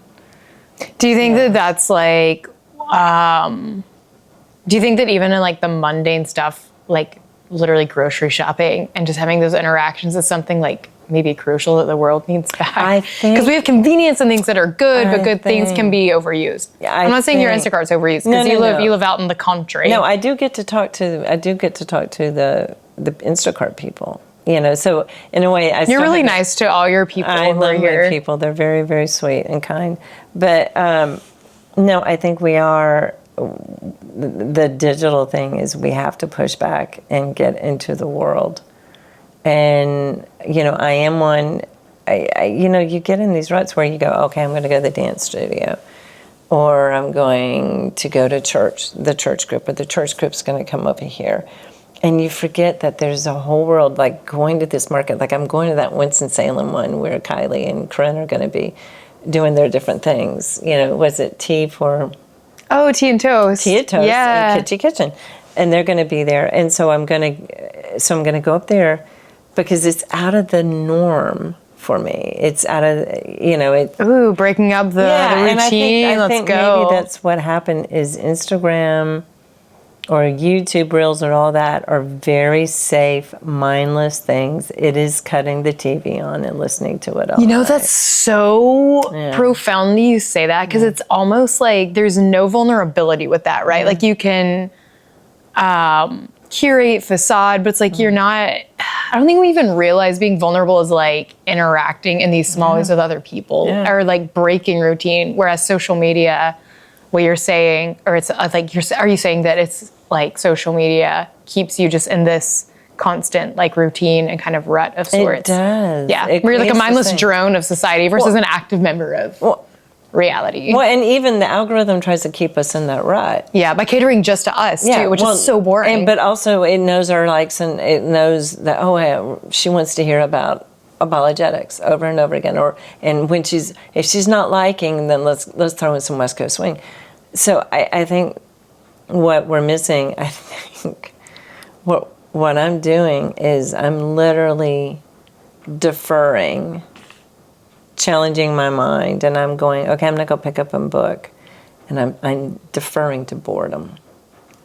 Do you think that that's like, do you think that even in like the mundane stuff, like literally grocery shopping and just having those interactions is something like maybe crucial that the world needs back? I think, because we have convenience and things that are good, but good things can be overused. I'm not saying your Instacart's overused because you live out in the country. No, I do get to talk to the Instacart people. So in a way, you're really nice to all your people. I love my people. They're very, very sweet and kind. But no, I think we are. The digital thing is we have to push back and get into the world. And, I am one, you get in these ruts where you go, okay, I'm going to go to the dance studio, or I'm going to go to church, the church group, or the church group's going to come over here. And you forget that there's a whole world, like going to this market, like I'm going to that Winston-Salem one where Kylie and Corinne are going to be doing their different things. Was it tea for... Oh, Tea and Toast. Tea and Toast, yeah. And Kitschy Kitchen. And they're going to be there. And so I'm going to go up there because it's out of the norm for me. It's out of, Ooh, breaking up the routine. And I think Let's go. Maybe that's what happened is Instagram or YouTube Reels or all that are very safe, mindless things. It is cutting the TV on and listening to it all night. That's so profoundly you say that because it's almost like there's no vulnerability with that, right? Like you can curate facade, but it's like you're not, I don't think we even realize being vulnerable is like interacting in these small ways with other people or like breaking routine. Whereas social media, what you're saying, or it's like, are you saying that it's like social media keeps you just in this constant like routine and kind of rut of sorts? It does. Yeah. We're like a mindless drone of society versus an active member of reality. Well, and even the algorithm tries to keep us in that rut. Yeah, by catering just to us too, which is so boring. But also it knows our likes and it knows that, she wants to hear about apologetics over and over again. And if she's not liking, then let's throw in some West Coast swing. So I think what we're missing, what I'm doing is I'm literally deferring, challenging my mind, and I'm going, okay, I'm going to go pick up a book, and I'm deferring to boredom.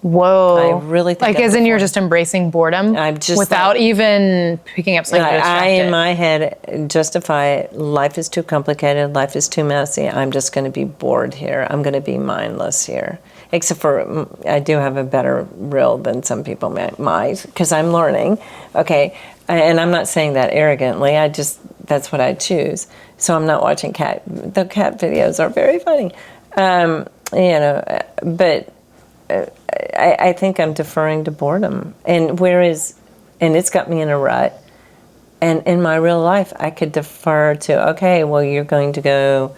Whoa. I really think like as in you're just embracing boredom I'm just without even picking up something to distract I it. in my head justify it. Life is too complicated. Life is too messy. I'm just going to be bored here. I'm going to be mindless here. Except for I do have a better reel than some people might because I'm learning. Okay. And I'm not saying that arrogantly. That's what I choose. So I'm not watching the cat videos are very funny. But I think I'm deferring to boredom. And it's got me in a rut. And in my real life, I could defer to, okay, well, you're going to go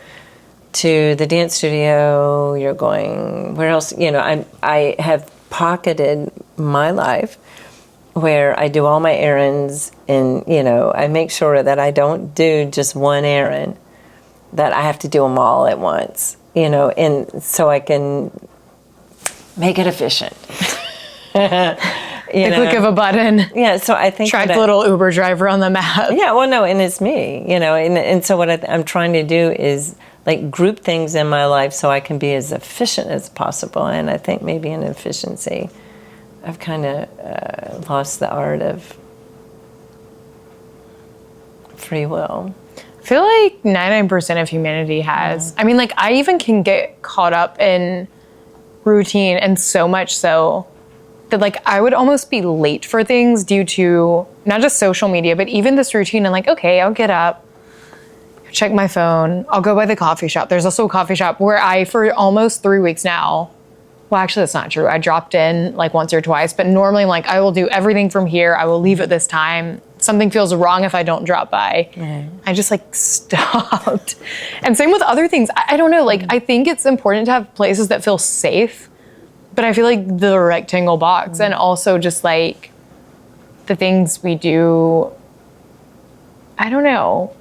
to the dance studio, you're going, where else? You know, I have pocketed my life where I do all my errands, and, you know, I make sure that I don't do just one errand, that I have to do them all at once, you know, and so I can make it efficient. The click of a button. Yeah, so I think track the little Uber driver on the map. Yeah, well, no, and it's me, you know, and so what I'm trying to do is like group things in my life so I can be as efficient as possible. And I think maybe in efficiency, I've kind of lost the art of free will. I feel like 99% of humanity has. I mean, like, I even can get caught up in routine, and so much so that, like, I would almost be late for things due to not just social media, but even this routine. And like, okay, I'll get up, check my phone, I'll go by the coffee shop. There's also a coffee shop where I, for almost 3 weeks now, well, actually, that's not true. I dropped in like once or twice, but normally I'm like, I will do everything from here. I will leave at this time. Something feels wrong if I don't drop by. I just like stopped. And same with other things. I don't know. Like, I think it's important to have places that feel safe, but I feel like the rectangle box and also just like the things we do, I don't know,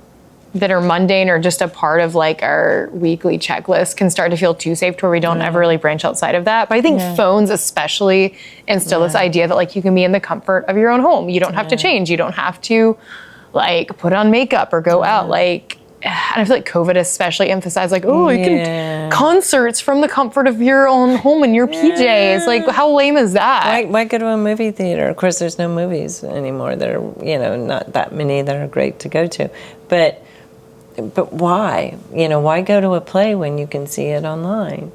that are mundane or just a part of like our weekly checklist can start to feel too safe to where we don't ever really branch outside of that. But I think phones especially instill this idea that like you can be in the comfort of your own home. You don't have to change. You don't have to like put on makeup or go out. Like, and I feel like COVID especially emphasized like, oh, you can concerts from the comfort of your own home in your PJs. Like, how lame is that? Why go to a movie theater? Of course, there's no movies anymore. There are, you know, not that many that are great to go to. But why? You know, why go to a play when you can see it online?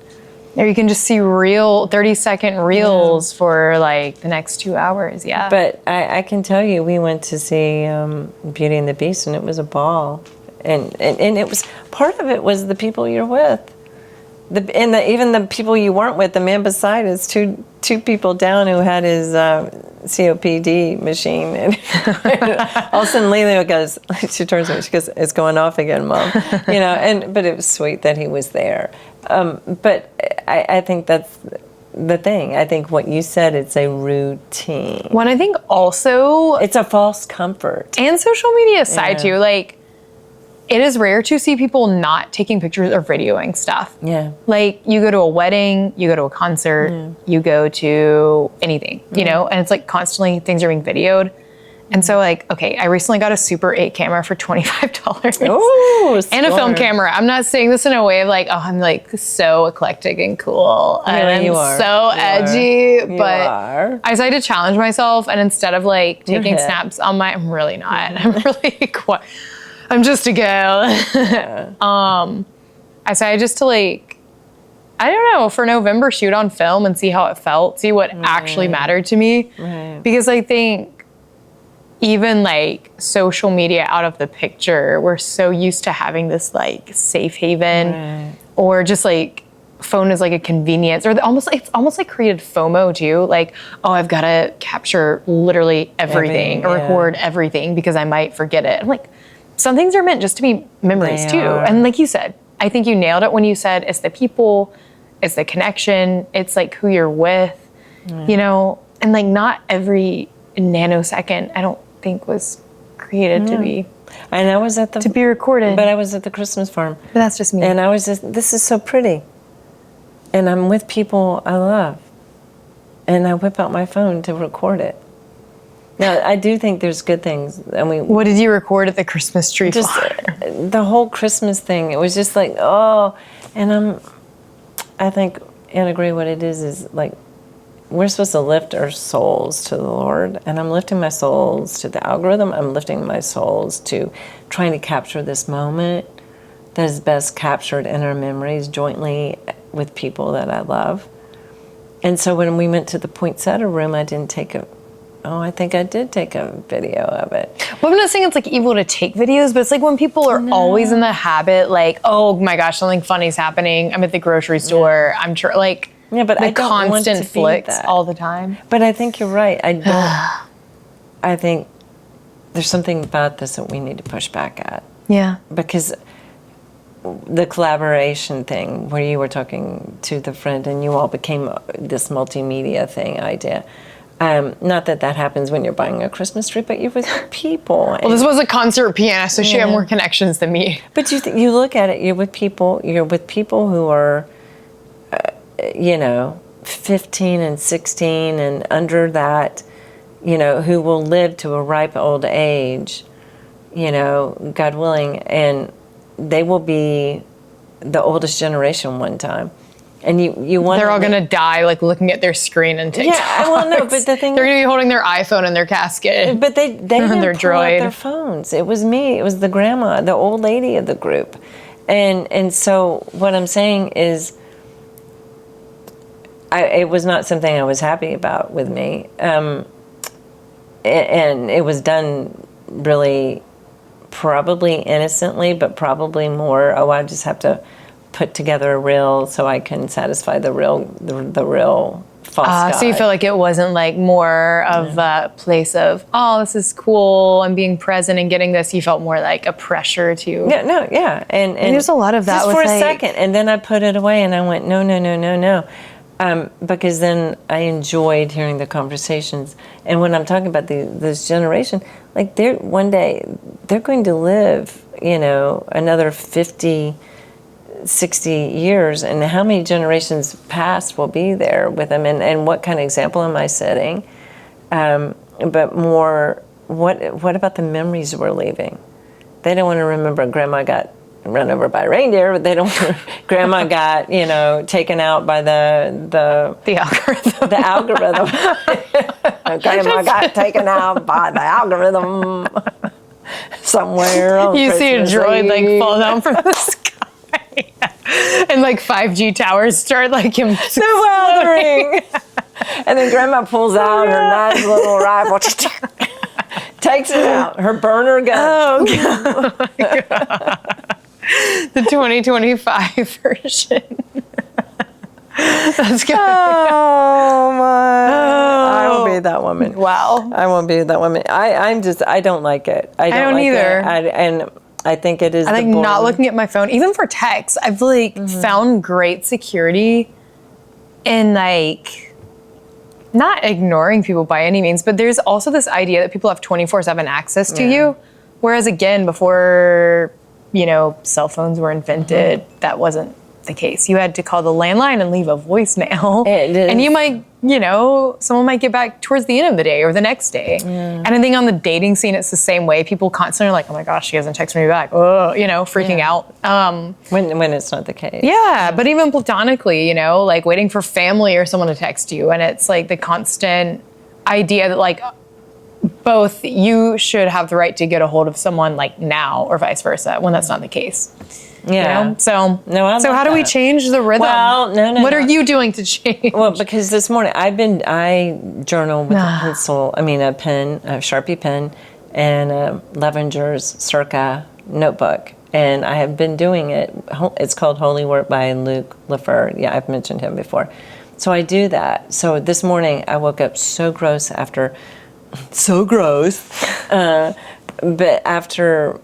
Or you can just see real 30-second reels for like the next 2 hours. Yeah. But I can tell you, we went to see Beauty and the Beast, and it was a ball. And it was, part of it was the people you're with. Even the people you weren't with, the man beside us, two people down who had his COPD machine. And all of a sudden Leo goes, she turns to me, she goes, it's going off again, Mom. You know, but it was sweet that he was there. But I think that's the thing. I think what you said, it's a routine. Well, I think also it's a false comfort. And social media aside too, like, it is rare to see people not taking pictures or videoing stuff. Yeah. Like, you go to a wedding, you go to a concert, you go to anything, you know, and it's like constantly things are being videoed. And so like, okay, I recently got a Super 8 camera for $25. Oh, and a film camera. I'm not saying this in a way of like, oh, I'm like so eclectic and cool. And you I'm are. so edgy. You but are. I decided to challenge myself, and instead of like taking snaps on my, I'm really not. I'm really quite, I'm just a girl. I decided just to like, I don't know, for November, shoot on film and see how it felt, see what actually mattered to me. Because I think even like social media out of the picture, we're so used to having this like safe haven or just like phone is like a convenience, or it's almost like created FOMO too. Like, oh, I've got to capture literally everything or record everything because I might forget it. I'm like, some things are meant just to be memories too. And like you said, I think you nailed it when you said it's the people, it's the connection, it's like who you're with, you know, and like not every nanosecond, I don't think was created to be. And I was at to be recorded. But I was at the Christmas farm. But that's just me. And I was just, this is so pretty. And I'm with people I love. And I whip out my phone to record it. Now, I do think there's good things. I mean, what did you record at the Christmas tree just farm? The whole Christmas thing. It was just like, oh, and I think, and agree what it is like, we're supposed to lift our souls to the Lord, and I'm lifting my souls to the algorithm. I'm lifting my souls to trying to capture this moment that is best captured in our memories jointly with people that I love. And so when we went to the poinsettia room, I think I did take a video of it. Well, I'm not saying it's like evil to take videos, but it's like when people are always in the habit, like, oh my gosh, something funny's happening. I'm at the grocery store. I'm like, but the I don't constant want to flicks all the time. But I think you're right. I think there's something about this that we need to push back at. Yeah. Because the collaboration thing where you were talking to the friend and you all became this multimedia thing idea. Not that happens when you're buying a Christmas tree, but you're with people. Well, this was a concert pianist, so she had more connections than me. But you look at it, you're with people who are, 15 and 16 and under that, who will live to a ripe old age, God willing, and they will be the oldest generation one time. And you want they're all going to die like looking at their screen and TikTok. Yeah, well, no, but the thing they're going to be holding their iPhone in their casket. But they didn't their pull out droid. their phones. It was me. It was the grandma, the old lady of the group. And so what I'm saying is, it was not something I was happy about with me. And it was done really probably innocently, but probably more, I just have to put together a reel so I can satisfy the real false God. So you feel like it wasn't like more of a place of, oh, this is cool, I'm being present and getting this. You felt more like a pressure to. Yeah. And there's a lot of that just with for a like, second. And then I put it away and I went, no. Because then I enjoyed hearing the conversations. And when I'm talking about this generation, like one day they're going to live, another 50, 60 years, and how many generations past will be there with them, and what kind of example am I setting? But more, what about the memories we're leaving? They don't want to remember grandma got run over by a reindeer, but they don't grandma got, taken out by the algorithm. The algorithm. Grandma got taken out by the algorithm somewhere on You see a Christmas droid like Eve. fall down from the sky. And like 5G towers start like exploding. And then grandma pulls out her nice little rifle, takes it out, her burner gun. Oh, God. The 2025 version. That's good. Oh my! I will be that woman. Wow. I won't be that woman. I don't like it. I don't like either. And I think it is. I think not looking at my phone, even for text, I've like found great security in like not ignoring people by any means, but there's also this idea that people have 24/7 access to you. Whereas again, before, cell phones were invented, that wasn't the case. You had to call the landline and leave a voicemail. And you might, someone might get back towards the end of the day or the next day. And I think on the dating scene, it's the same way. People constantly are like, oh my gosh, she hasn't texted me back. Oh, freaking out. When it's not the case. Yeah, but even platonically, like waiting for family or someone to text you. And it's like the constant idea that like both you should have the right to get a hold of someone like now or vice versa when that's not the case. Yeah. So so how do we change the rhythm? Well, no. What are you doing to change? Well, because this morning I journal with a pencil. I mean, a pen, a Sharpie pen, and a Levenger's Circa notebook. And I have been doing it. It's called Holy Work by Luke Leffer. Yeah, I've mentioned him before. So I do that. So this morning I woke up so gross. But after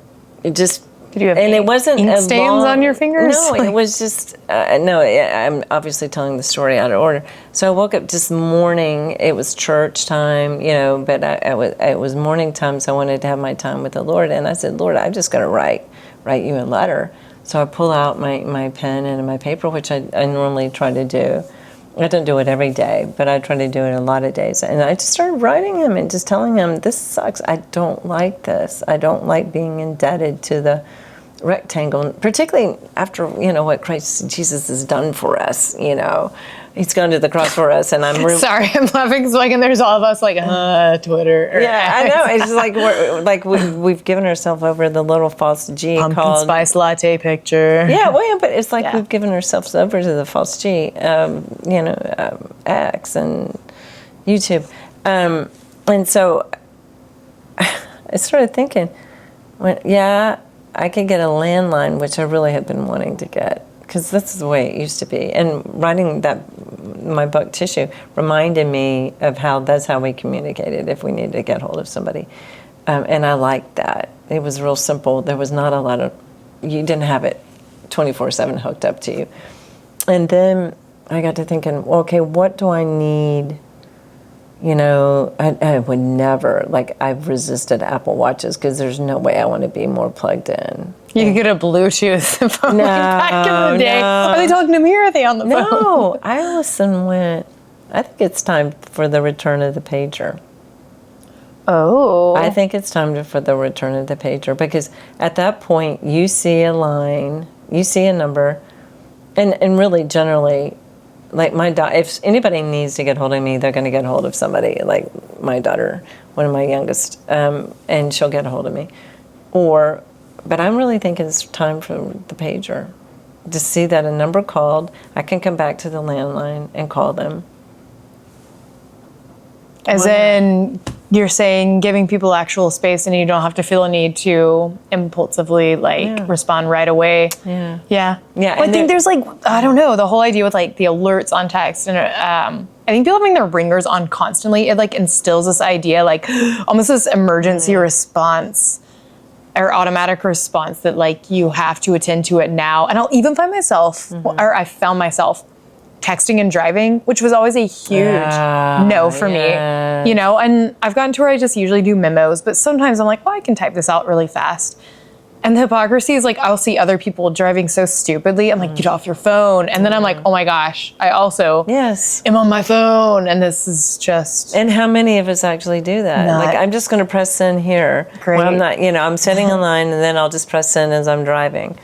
just. Did you have and it wasn't ink stains on your fingers? No, it was just I'm obviously telling the story out of order. So I woke up this morning. It was church time, but it was morning time, so I wanted to have my time with the Lord. And I said, Lord, I just got to write you a letter. So I pull out my pen and my paper, which I normally try to do. I don't do it every day, but I try to do it a lot of days. And I just started writing him and just telling him, this sucks. I don't like this. I don't like being indebted to the rectangle, particularly after, what Christ Jesus has done for us, He's gone to the cross for us, and I'm sorry, I'm laughing because and there's all of us like Twitter. Yeah, I know. It's just we've given ourselves over the little false G pumpkin called spice latte picture. Yeah, but it's like we've given ourselves over to the false G, X and YouTube, and so I started thinking, I could get a landline, which I really had been wanting to get. Because that's the way it used to be. And writing my book, Tissue, reminded me of that's how we communicated if we needed to get hold of somebody. And I liked that. It was real simple. There was not a lot of, you didn't have it 24/7 hooked up to you. And then I got to thinking, well, okay, what do I need? You know, I would never, like, I've resisted Apple Watches because there's no way I want to be more plugged in. You could get a Bluetooth phone like back in the day. No. Are they talking to me or are they on the phone? No, I went, I think it's time for the return of the pager. Oh. I think it's time for the return of the pager, because at that point you see a line, you see a number, and really generally, like my daughter, if anybody needs to get hold of me, they're going to get hold of somebody, like my daughter, one of my youngest, and she'll get hold of me. But I'm really thinking it's time for the pager. To see that a number called, I can come back to the landline and call them. As in, you're saying giving people actual space and you don't have to feel a need to impulsively respond right away. Yeah. Yeah. Yeah. Well, I think there's I don't know, the whole idea with the alerts on text, and I think people having their ringers on constantly, it instills this idea, almost this emergency response or automatic response that you have to attend to it now. And I'll even find myself, or I found myself texting and driving, which was always a huge no for me, and I've gotten to where I just usually do memos, but sometimes I'm like, well, I can type this out really fast. And the hypocrisy is I'll see other people driving so stupidly. I'm like, get off your phone. And then I'm like, oh my gosh, I also am on my phone. And this is just. And how many of us actually do that? I'm just going to press send here. Great. When I'm not, I'm sitting in line, and then I'll just press send as I'm driving.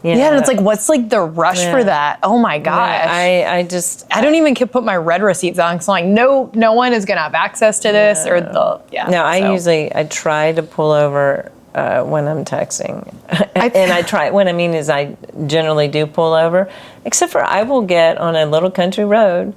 Yeah, and it's what's the rush for that? Oh my gosh. Yeah, I don't even put my red receipts on, because I'm like, no one is going to have access to this No, I try to pull over when I'm texting. What I mean is I generally do pull over, except for I will get on a little country road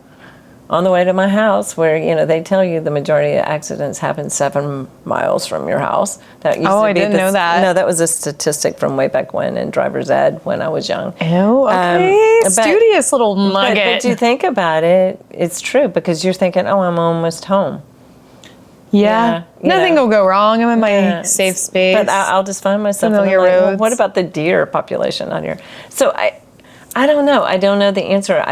on the way to my house where, they tell you the majority of accidents happen 7 miles from your house. I didn't know that. No, that was a statistic from way back when in driver's ed when I was young. Oh, okay. Studious little nugget. But you think about it, it's true, because you're thinking, oh, I'm almost home. Yeah. Nothing will go wrong. I'm in my safe space. But I'll just find myself familiar roads. Well, what about the deer population out here? So I don't know. I don't know the answer.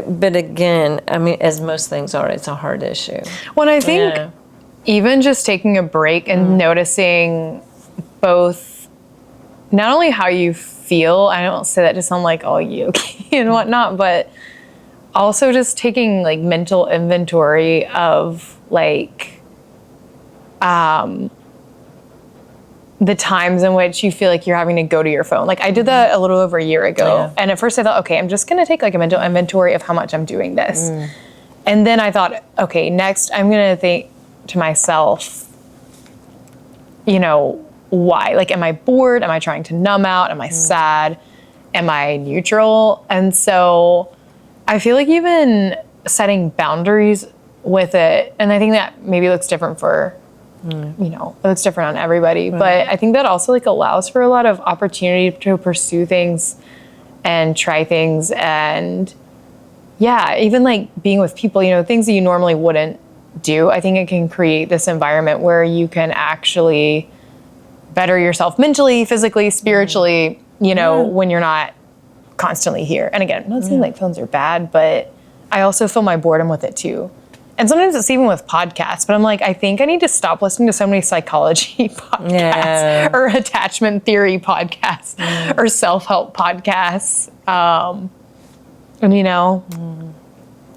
But again, I mean, as most things are, it's a hard issue. Well, I think even just taking a break and noticing both, not only how you feel, I don't say that to sound like all yucky and whatnot, but also just taking mental inventory of the times in which you feel like you're having to go to your phone. I did that a little over a year ago. And at first I thought, okay, I'm just going to take a mental inventory of how much I'm doing this. And then I thought, okay, next I'm going to think to myself, why? Am I bored? Am I trying to numb out? Am I sad? Am I neutral? And so I feel like even setting boundaries with it, and I think that maybe looks different for it looks different on everybody, but I think that also allows for a lot of opportunity to pursue things and try things, and even being with people, things that you normally wouldn't do. I think it can create this environment where you can actually better yourself mentally, physically, spiritually, when you're not constantly here. And again, I'm not saying phones are bad, but I also feel my boredom with it too. And sometimes it's even with podcasts, but I'm like, I think I need to stop listening to so many psychology podcasts or attachment theory podcasts or self-help podcasts.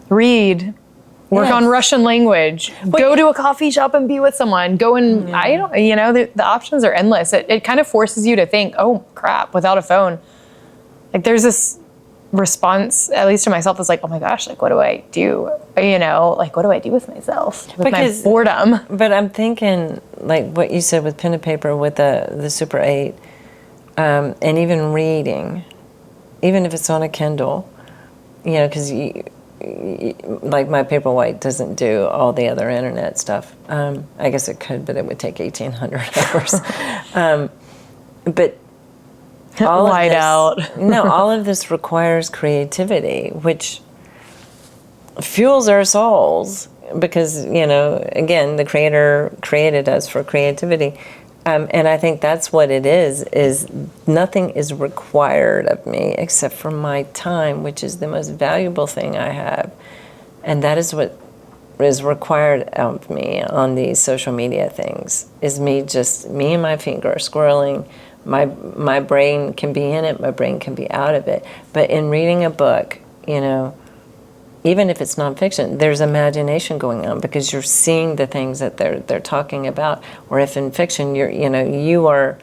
Read, work on Russian language, go to a coffee shop and be with someone, go and, the options are endless. It kind of forces you to think, oh crap, without a phone. There's this response, at least to myself, is oh my gosh, what do I do? What do I do with myself? With my boredom. But I'm thinking, what you said with pen and paper with the Super 8, and even reading, even if it's on a Kindle, because my Paperwhite doesn't do all the other internet stuff. I guess it could, but it would take 1,800 hours. But all of this requires creativity, which fuels our souls, because again, the Creator created us for creativity. And I think that's what it is nothing is required of me except for my time, which is the most valuable thing I have. And that is what is required of me on these social media things, is me and my finger scrolling. My brain can be in it, my brain can be out of it. But in reading a book, even if it's nonfiction, there's imagination going on because you're seeing the things that they're talking about. Or if in fiction, you are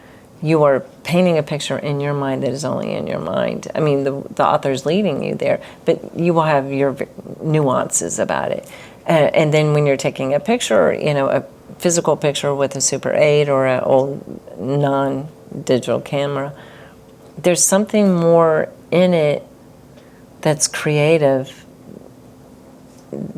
painting a picture in your mind that is only in your mind. I mean, the author's leading you there, but you will have your nuances about it. And then when you're taking a picture, a physical picture with a Super 8 or an old non-digital camera, there's something more in it that's creative.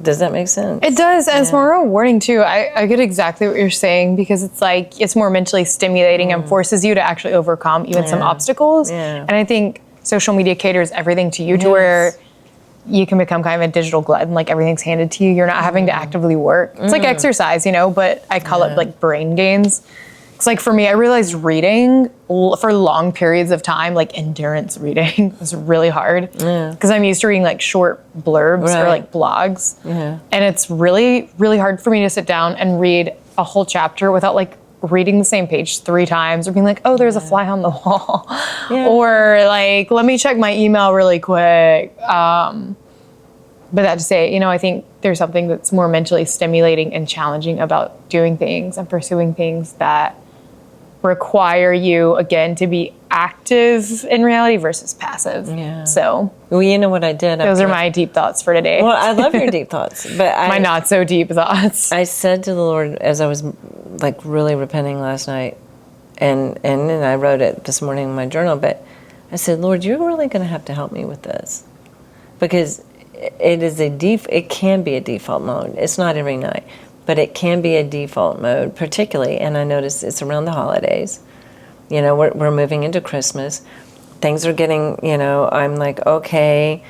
Does that make sense? It does, and it's more rewarding too. I get exactly what you're saying, because it's like it's more mentally stimulating and forces you to actually overcome even some obstacles. Yeah. And I think social media caters everything to you to where you can become kind of a digital glutton, like everything's handed to you. You're not having to actively work. It's like exercise, but I call it like brain gains. It's like for me, I realized reading for long periods of time, like endurance reading, was really hard. Because I'm used to reading like short blurbs or like blogs. And it's really, really hard for me to sit down and read a whole chapter without like reading the same page 3 times or being like, oh, there's a fly on the wall. Or like, let me check my email really quick. But that to say, I think there's something that's more mentally stimulating and challenging about doing things and pursuing things that require you, again, to be active in reality versus passive. So, well, you know what I did? Those are my deep thoughts for today. Well, I love your deep thoughts, but my not so deep thoughts. I said to the Lord as I was like really repenting last night, and then I wrote it this morning in my journal, but I said, Lord, you're really going to have to help me with this, because it can be a default mode. It's not every night, but it can be a default mode, particularly, and I noticed it's around the holidays. We're moving into Christmas. Things are getting, I'm like, okay,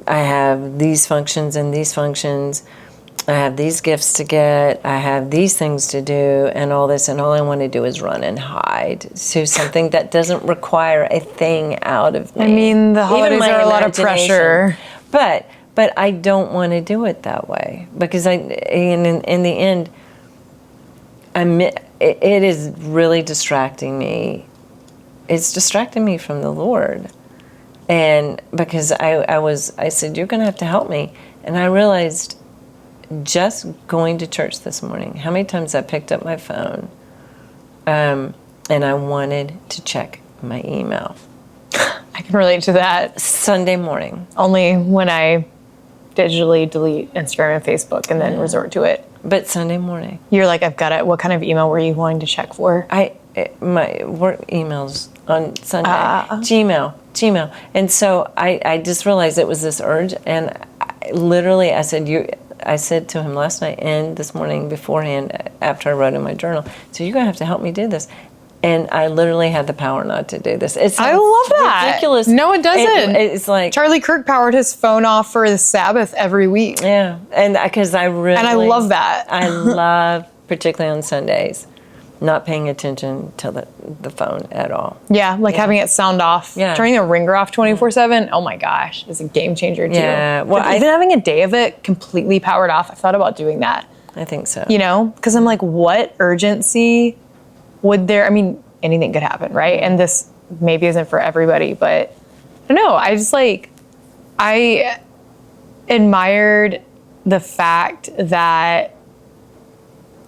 I have these functions and these functions. I have these gifts to get. I have these things to do and all this, and all I want to do is run and hide to something that doesn't require a thing out of me. I mean, the holidays are a lot of pressure. But I don't want to do it that way, because in the end, it is really distracting me. It's distracting me from the Lord, and because I said, you're going to have to help me, and I realized just going to church this morning, how many times I picked up my phone, and I wanted to check my email. I can relate to that. Sunday morning. Only when I digitally delete Instagram and Facebook and then resort to it. But Sunday morning. You're like, I've got it. What kind of email were you wanting to check for? My work emails on Sunday. Gmail. And so I just realized it was this urge, and I said to him last night and this morning beforehand, after I wrote in my journal, so you're going to have to help me do this. And I literally had the power not to do this. I love that. Ridiculous. No, it doesn't. It's like Charlie Kirk powered his phone off for the Sabbath every week. Yeah, and because I love that. I love, particularly on Sundays, not paying attention to the phone at all. Yeah, having it sound off. Yeah. Turning the ringer off 24/7. Oh my gosh, it's a game changer too. Yeah. Well, even having a day of it completely powered off, I thought about doing that. I think so. Because I'm like, what urgency would there? I mean, anything could happen, right? And this maybe isn't for everybody, but I don't know. I admired the fact that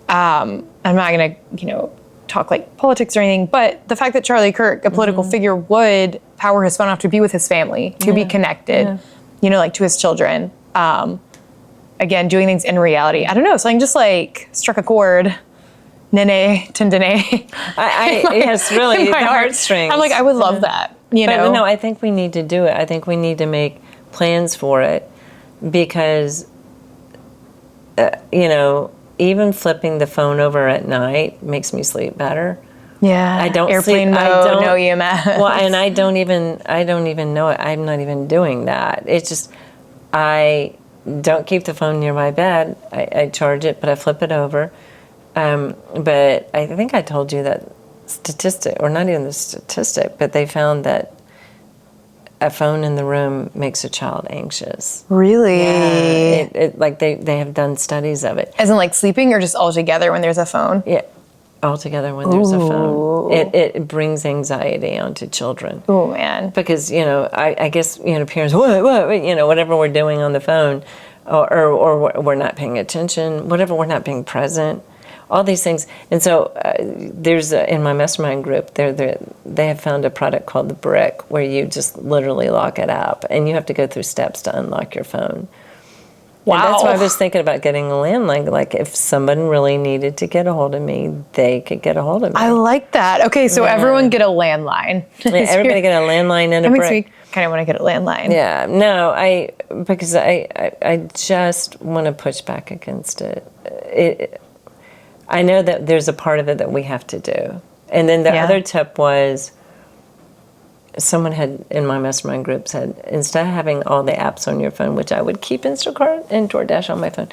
I'm not going to, talk like politics or anything, but the fact that Charlie Kirk, a political figure, would power his phone off to be with his family, to be connected, to his children. Again, doing things in reality. I don't know, something just struck a chord. Renee, Tendineae. Yes, really, the heartstrings. I'm like, I would love that. But no, I think we need to do it. I think we need to make plans for it, because, even flipping the phone over at night makes me sleep better. Yeah, I don't airplane sleep, mode, no EMS. Well, and I don't even know it. I'm not even doing that. It's just, I don't keep the phone near my bed. I charge it, but I flip it over. But I think I told you that statistic, or not even the statistic, but they found that a phone in the room makes a child anxious. Really? Yeah, like they have done studies of it. As in like sleeping or just all together when there's a phone? Yeah, altogether when there's a phone. It brings anxiety onto children. Oh, man. Because, I guess, parents, what, whatever we're doing on the phone, or we're not paying attention, whatever, we're not being present, all these things. And so there's, in my mastermind group, they have found a product called the Brick, where you just literally lock it up, and you have to go through steps to unlock your phone. Wow. And that's why I was thinking about getting a landline. Like, if someone really needed to get a hold of me, they could get a hold of me. I like that. Okay, so everyone get a landline. Yeah, everybody get a landline and a Brick. That makes me kind of want to get a landline. Yeah, no, because I just want to push back against it. I know that there's a part of it that we have to do. And then the other tip was, someone had, in my mastermind group, said, instead of having all the apps on your phone, which I would keep Instacart and DoorDash on my phone,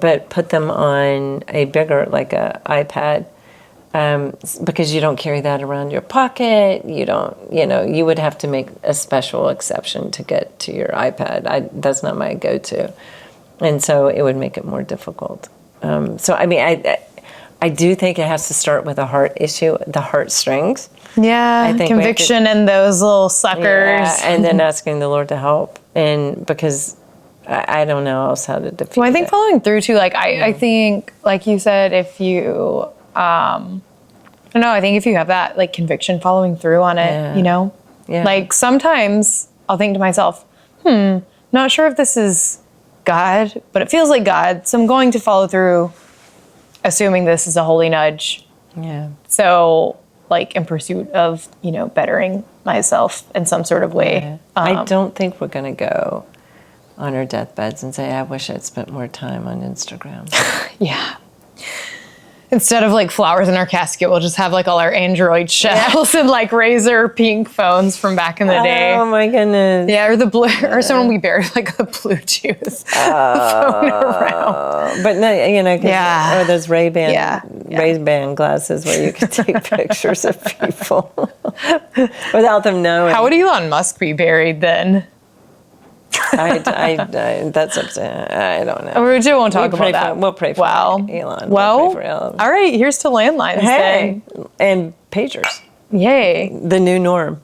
but put them on a bigger, like a iPad, because you don't carry that around your pocket. You don't, you would have to make a special exception to get to your iPad. That's not my go-to. And so it would make it more difficult. So, I mean, I do think it has to start with a heart issue, the heartstrings. Yeah, I think conviction and those little suckers. Yeah, and then asking the Lord to help. And because I don't know else how to defeat Well, I think it. following through too, like I think, like you said, if you, I don't know, I think if you have that like conviction following through on it, Yeah. like sometimes I'll think to myself, not sure if this is God, but it feels like God. So I'm going to follow through, assuming this is a holy nudge. Yeah. So like in pursuit of, bettering myself in some sort of way. Yeah. I don't think we're going to go on our deathbeds and say, I wish I'd spent more time on Instagram. Yeah. Instead of like flowers in our casket, we'll just have like all our Android shells and like razor pink phones from back in the day. Oh my goodness. Yeah, or the blue, or someone we buried like a Bluetooth phone around. But no, 'cause- or those Ray-Ban, Yeah. Ray-Ban glasses where you can take pictures of people without them knowing. How would Elon Musk be buried then? That's up to, I don't know. We won't talk about that. We'll pray for Elon. Well, We'll pray for Elon. all right, here's to landlines Hey, and pagers. then. Yay. The new norm.